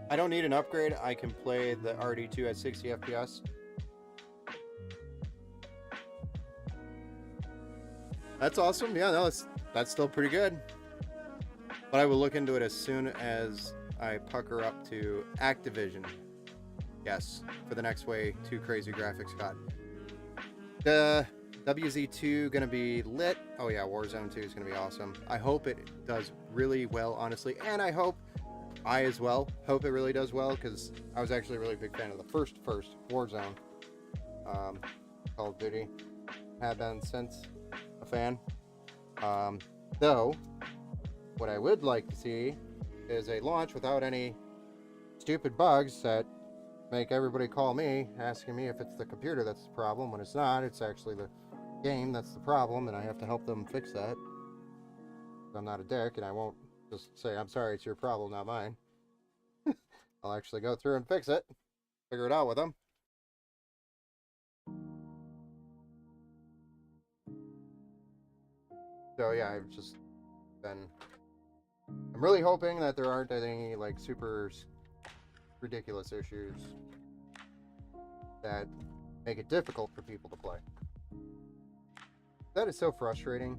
I don't need an upgrade. I can play the RD2 at 60 FPS. That's awesome. Yeah, no, that's still pretty good. But I will look into it as soon as I pucker up to Activision. Yes, for the next way too crazy graphics got. The WZ2 gonna be lit. Oh yeah, Warzone 2 is gonna be awesome. I hope it does really well, honestly, and I hope I as well hope it really does well, because I was actually a really big fan of the first Warzone. Call of Duty. Have been since a fan. Though, what I would like to see is a launch without any stupid bugs that make everybody call me asking me if it's the computer that's the problem, when it's not. It's actually the game that's the problem, and I have to help them fix that. I'm not a dick, and I won't just say, I'm sorry, it's your problem, not mine. I'll actually go through and fix it, figure it out with them. So yeah, I've just been, I'm really hoping that there aren't any like super ridiculous issues that make it difficult for people to play. That is so frustrating.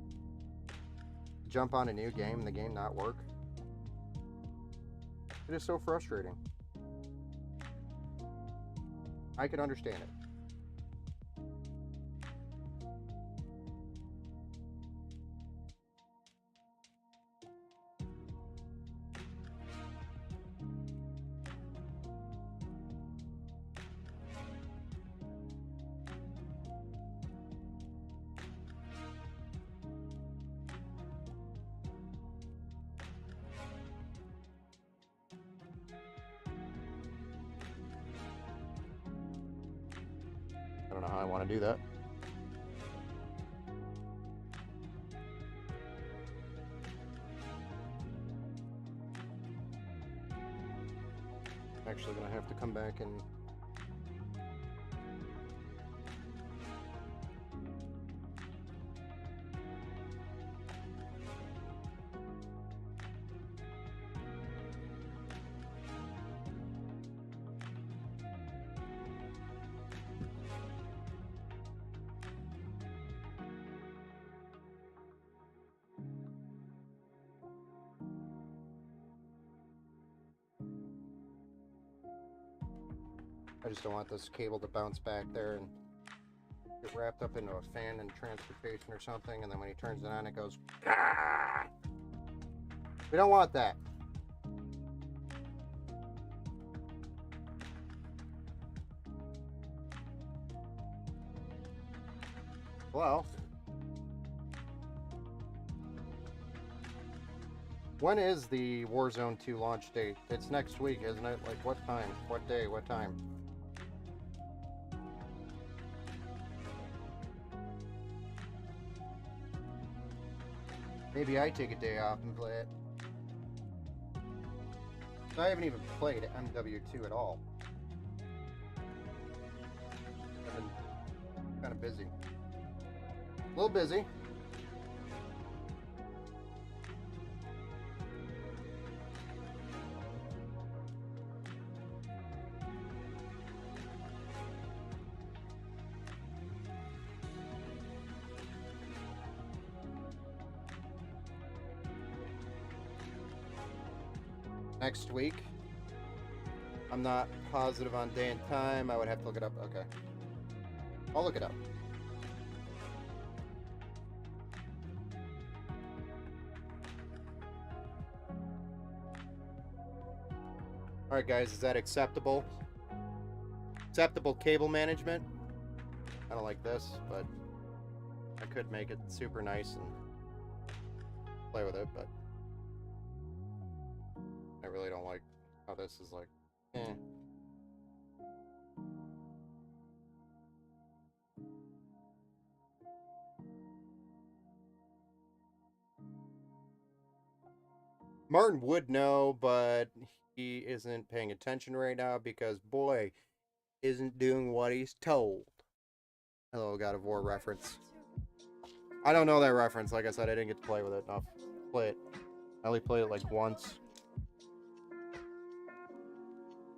Jump on a new game and the game not work. It is so frustrating. I can understand it. I don't know how I want to do that. Actually gonna have to come back and I just don't want this cable to bounce back there and get wrapped up into a fan in transportation or something, and then when he turns it on, it goes, "Ah!" We don't want that. Well, when is the Warzone 2 launch date? It's next week, isn't it? Like, what time? What day? What time? Maybe I take a day off and play it. I haven't even played MW2 at all. I've been kind of busy. A little busy. next week. I'm not positive on day and time. I would have to look it up. Okay. I'll look it up. Alright guys, is that acceptable? Acceptable cable management? I don't like this, but I could make it super nice and play with it, but I really don't like how this is like, eh. Martin would know, but he isn't paying attention right now because boy isn't doing what he's told. Hello, God of War reference. I don't know that reference. Like I said, I didn't get to play with it enough. Play it. I only played it like once.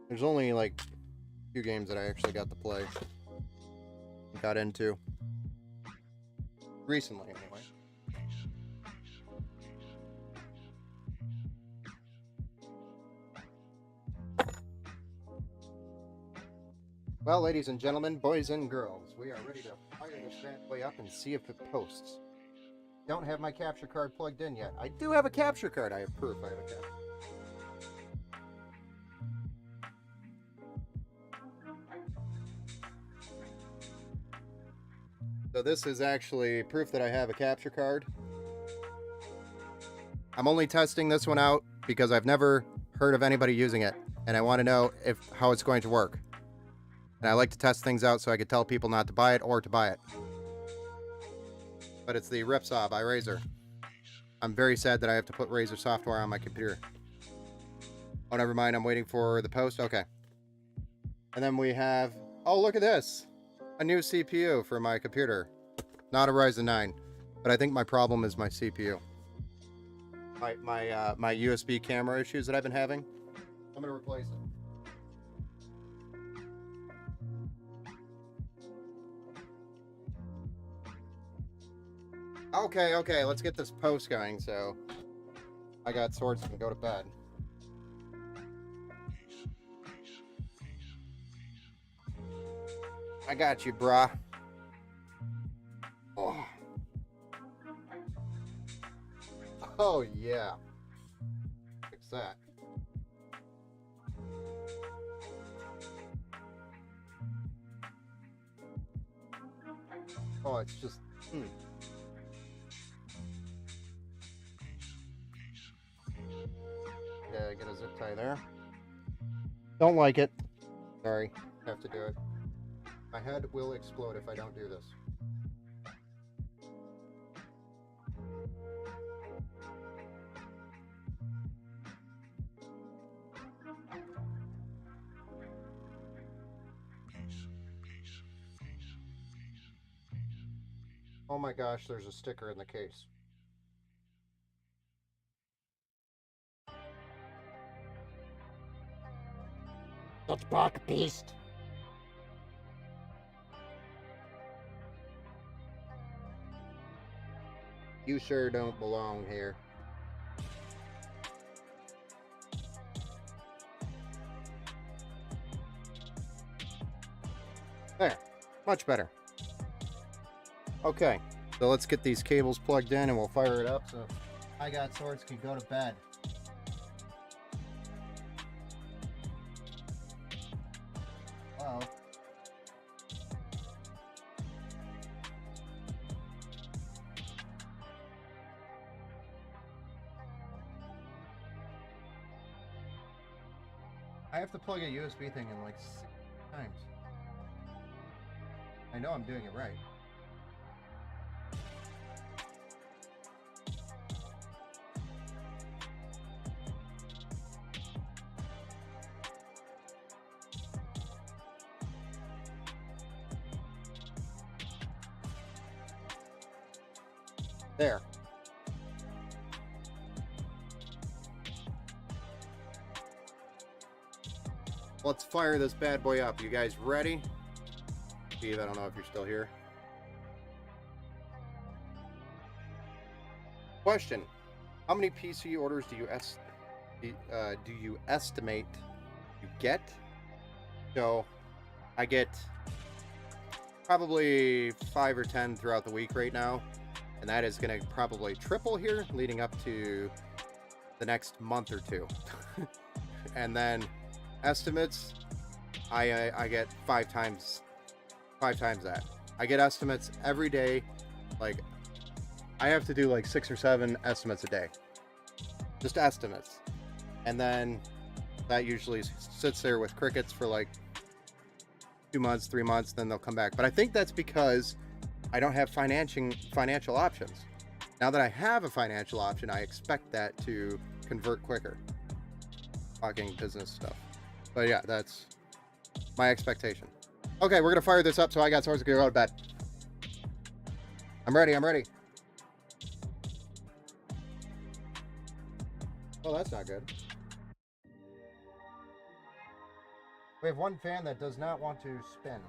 There's only like a few games that I actually got to play. Got into. Recently, anyway. Well, ladies and gentlemen, boys and girls, we are ready to fire this bad boy up and see if it posts. Don't have my capture card plugged in yet. I do have a capture card. I have proof I have a capture. So this is actually proof that I have a capture card. I'm only testing this one out because I've never heard of anybody using it, and I want to know how it's going to work. And I like to test things out so I could tell people not to buy it or to buy it. But it's the Ripsaw by Razer. I'm very sad that I have to put Razer software on my computer. Oh, never mind. I'm waiting for the post. Okay. And then we have... Oh, look at this. A new CPU for my computer. Not a Ryzen 9. But I think my problem is my CPU. My USB camera issues that I've been having. I'm going to replace it. Okay, let's get this post going, so I got swords and go to bed. I got you, brah. Oh yeah. Fix that. Oh, it's just... Yeah, get a zip tie there. Don't like it. Sorry, have to do it. My head will explode if I don't do this. Oh my gosh, there's a sticker in the case. It's Bark Beast. You sure don't belong here. There, much better. Okay, so let's get these cables plugged in and we'll fire it up so I Got Swords can go to bed. Uh-oh. I have to plug a USB thing in like 6 times. I know I'm doing it right. There. Let's fire this bad boy up. You guys ready? Steve, I don't know if you're still here. Question. How many PC orders do you do you estimate you get? So I get probably 5 or 10 throughout the week right now, and that is going to probably triple here leading up to the next month or two. And then estimates, I get 5 times that. I get estimates every day. Like, I have to do like 6 or 7 estimates a day, just estimates, and then that usually sits there with crickets for like 2 months, 3 months, then they'll come back. But I think that's because I don't have financial options. Now that I have a financial option, I expect that to convert quicker. Talking business stuff. But yeah, that's my expectation. Okay, we're gonna fire this up so I got source to go to bed. I'm ready. Oh, that's not good. We have one fan that does not want to spin.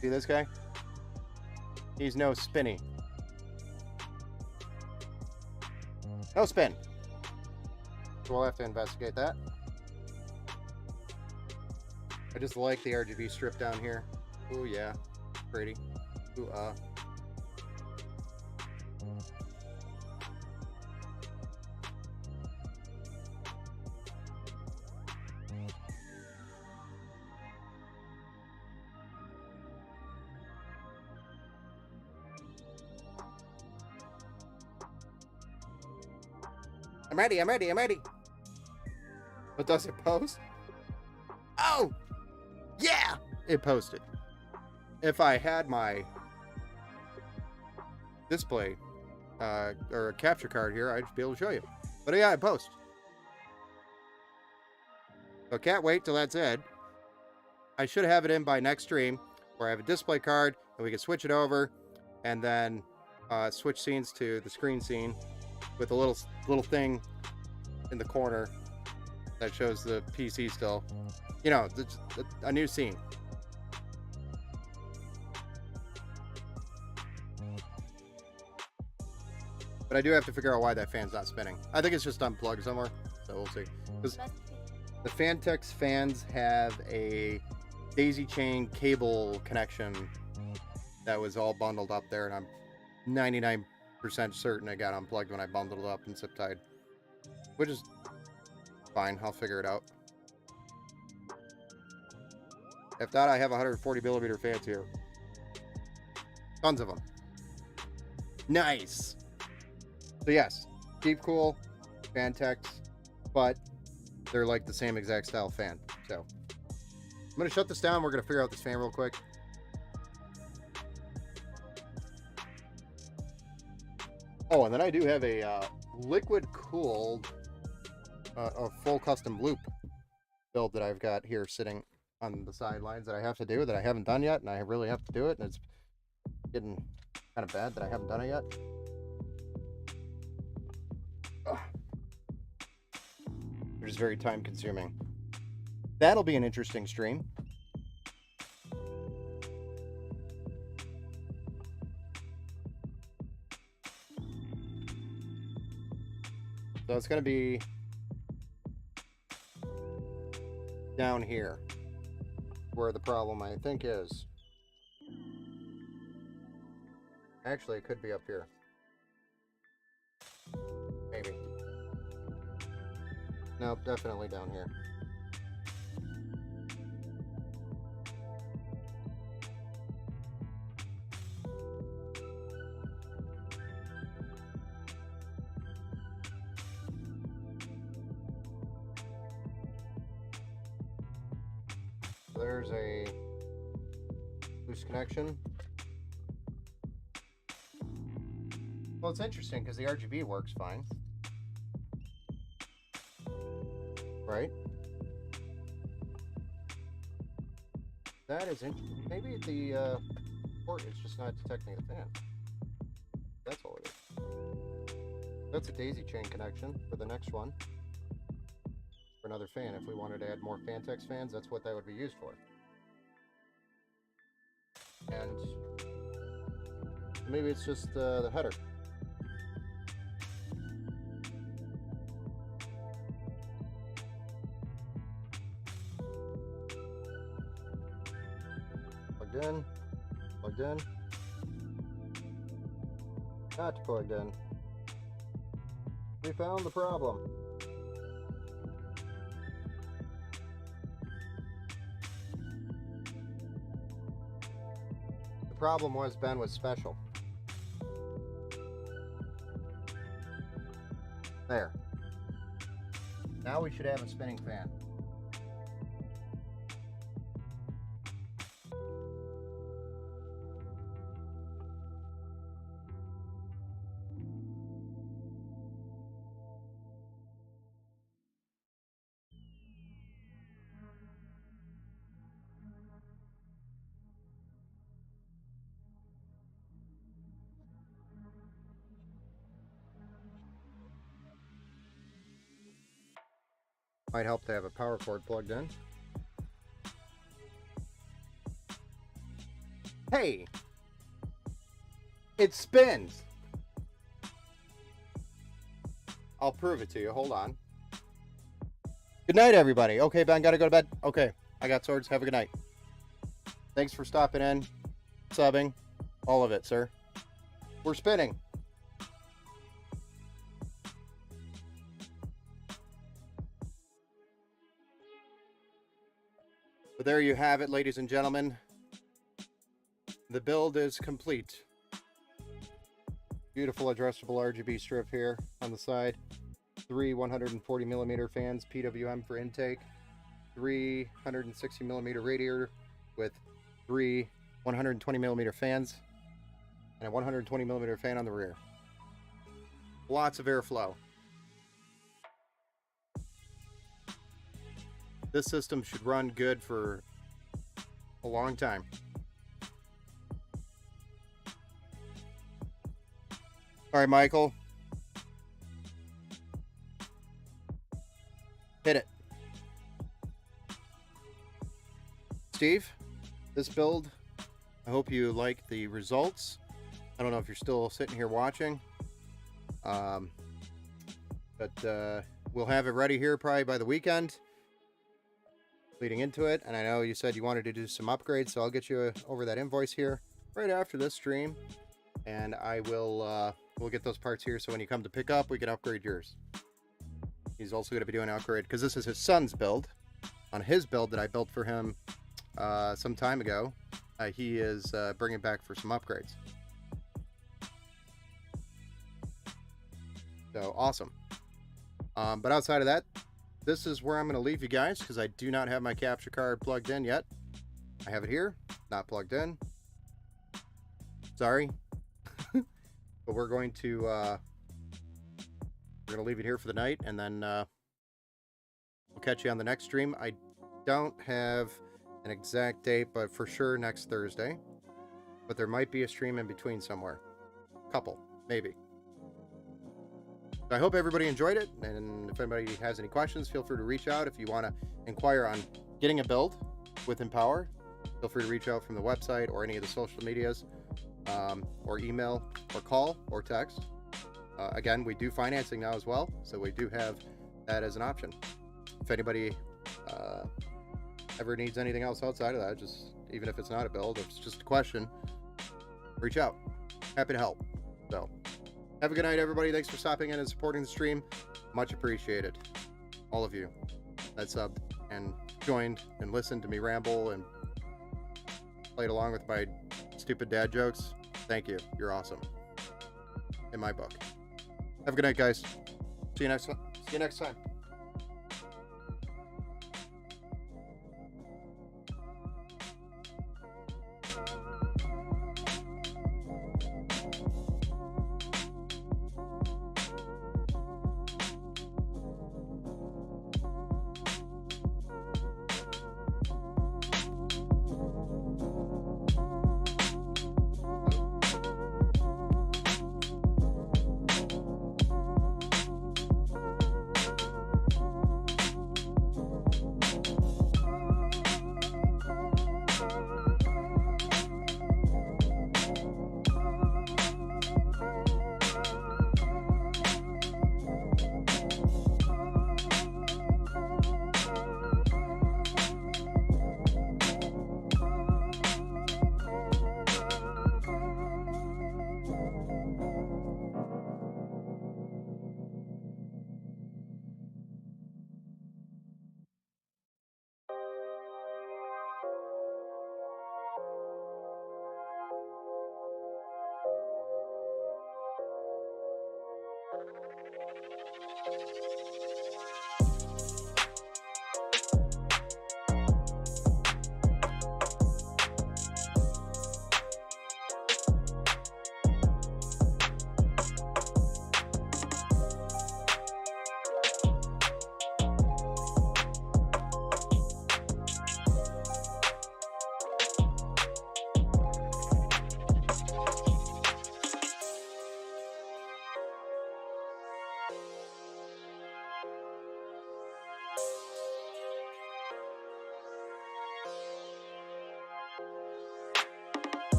See this guy? He's no spinny. No spin. So we'll have to investigate that. I just like the RGB strip down here. Oh yeah, pretty. Ooh, I'm ready. But does it post? Oh! Yeah! It posted. If I had my display or a capture card here, I'd be able to show you. But yeah, it posts. So can't wait till that's in. I should have it in by next stream, where I have a display card and we can switch it over and then switch scenes to the screen scene with a little thing in the corner that shows the PC still. You know, a new scene. But I do have to figure out why that fan's not spinning. I think it's just unplugged somewhere, so we'll see. Because the Fantex fans have a daisy chain cable connection that was all bundled up there, and I'm 99% certain it got unplugged when I bundled it up and zip tied. Which is fine, I'll figure it out. If not, I have 140 millimeter fans here. Tons of them. Nice! So yes, Deep Cool, Fantex, but they're like the same exact style fan. So I'm going to shut this down. We're going to figure out this fan real quick. Oh, and then I do have a liquid cooled a full custom loop build that I've got here sitting on the sidelines that I have to do that I haven't done yet, and I really have to do it, and it's getting kind of bad that I haven't done it yet. Ugh. Which is very time consuming. That'll be an interesting stream. So it's going to be down here where the problem I think is. Actually, it could be up here. Maybe. Nope, definitely down here. There's a loose connection. Well, it's interesting because the RGB works fine. Right? That is interesting. Maybe the port is just not detecting the fan. That's all it is. That's a daisy chain connection for the next one. For another fan. If we wanted to add more Fantex fans, that's what that would be used for. And Maybe it's just the header. Plugged in. Plugged in. Not plugged in. We found the problem. The problem was Ben was special. There. Now we should have a spinning fan. Might help to have a power cord plugged in. Hey! It spins! I'll prove it to you. Hold on. Good night, everybody. Okay, Ben, gotta go to bed. Okay, I got swords. Have a good night. Thanks for stopping in, subbing, all of it, sir. We're spinning. But there you have it, ladies and gentlemen. The build is complete. Beautiful adjustable RGB strip here on the side. 3 140mm fans, PWM for intake. 3 160mm radiator with 3 120mm fans. And a 120mm fan on the rear. Lots of airflow. This system should run good for a long time. All right, Michael. Hit it. Steve, this build, I hope you like the results. I don't know if you're still sitting here watching. But we'll have it ready here probably by the weekend. Leading into it, and I know you said you wanted to do some upgrades, so I'll get you over that invoice here right after this stream, and I will we'll get those parts here so when you come to pick up we can upgrade yours. He's also going to be doing an upgrade because this is his son's build. On his build that I built for him some time ago, he is bringing back for some upgrades. So awesome. But outside of that, this is where I'm going to leave you guys because I do not have my capture card plugged in yet. I have it here, not plugged in. Sorry. But we're going to leave it here for the night, and then we'll catch you on the next stream. I don't have an exact date, but for sure next Thursday. But there might be a stream in between somewhere. Couple, maybe. I hope everybody enjoyed it, and if anybody has any questions, feel free to reach out. If you want to inquire on getting a build with Empower, feel free to reach out from the website or any of the social medias, or email, or call, or text. Again, we do financing now as well, so we do have that as an option. If anybody ever needs anything else outside of that, just even if it's not a build, if it's just a question, reach out. Happy to help. So. Have a good night, everybody. Thanks for stopping in and supporting the stream. Much appreciated. All of you that subbed and joined and listened to me ramble and played along with my stupid dad jokes. Thank you. You're awesome. In my book. Have a good night, guys. See you next time.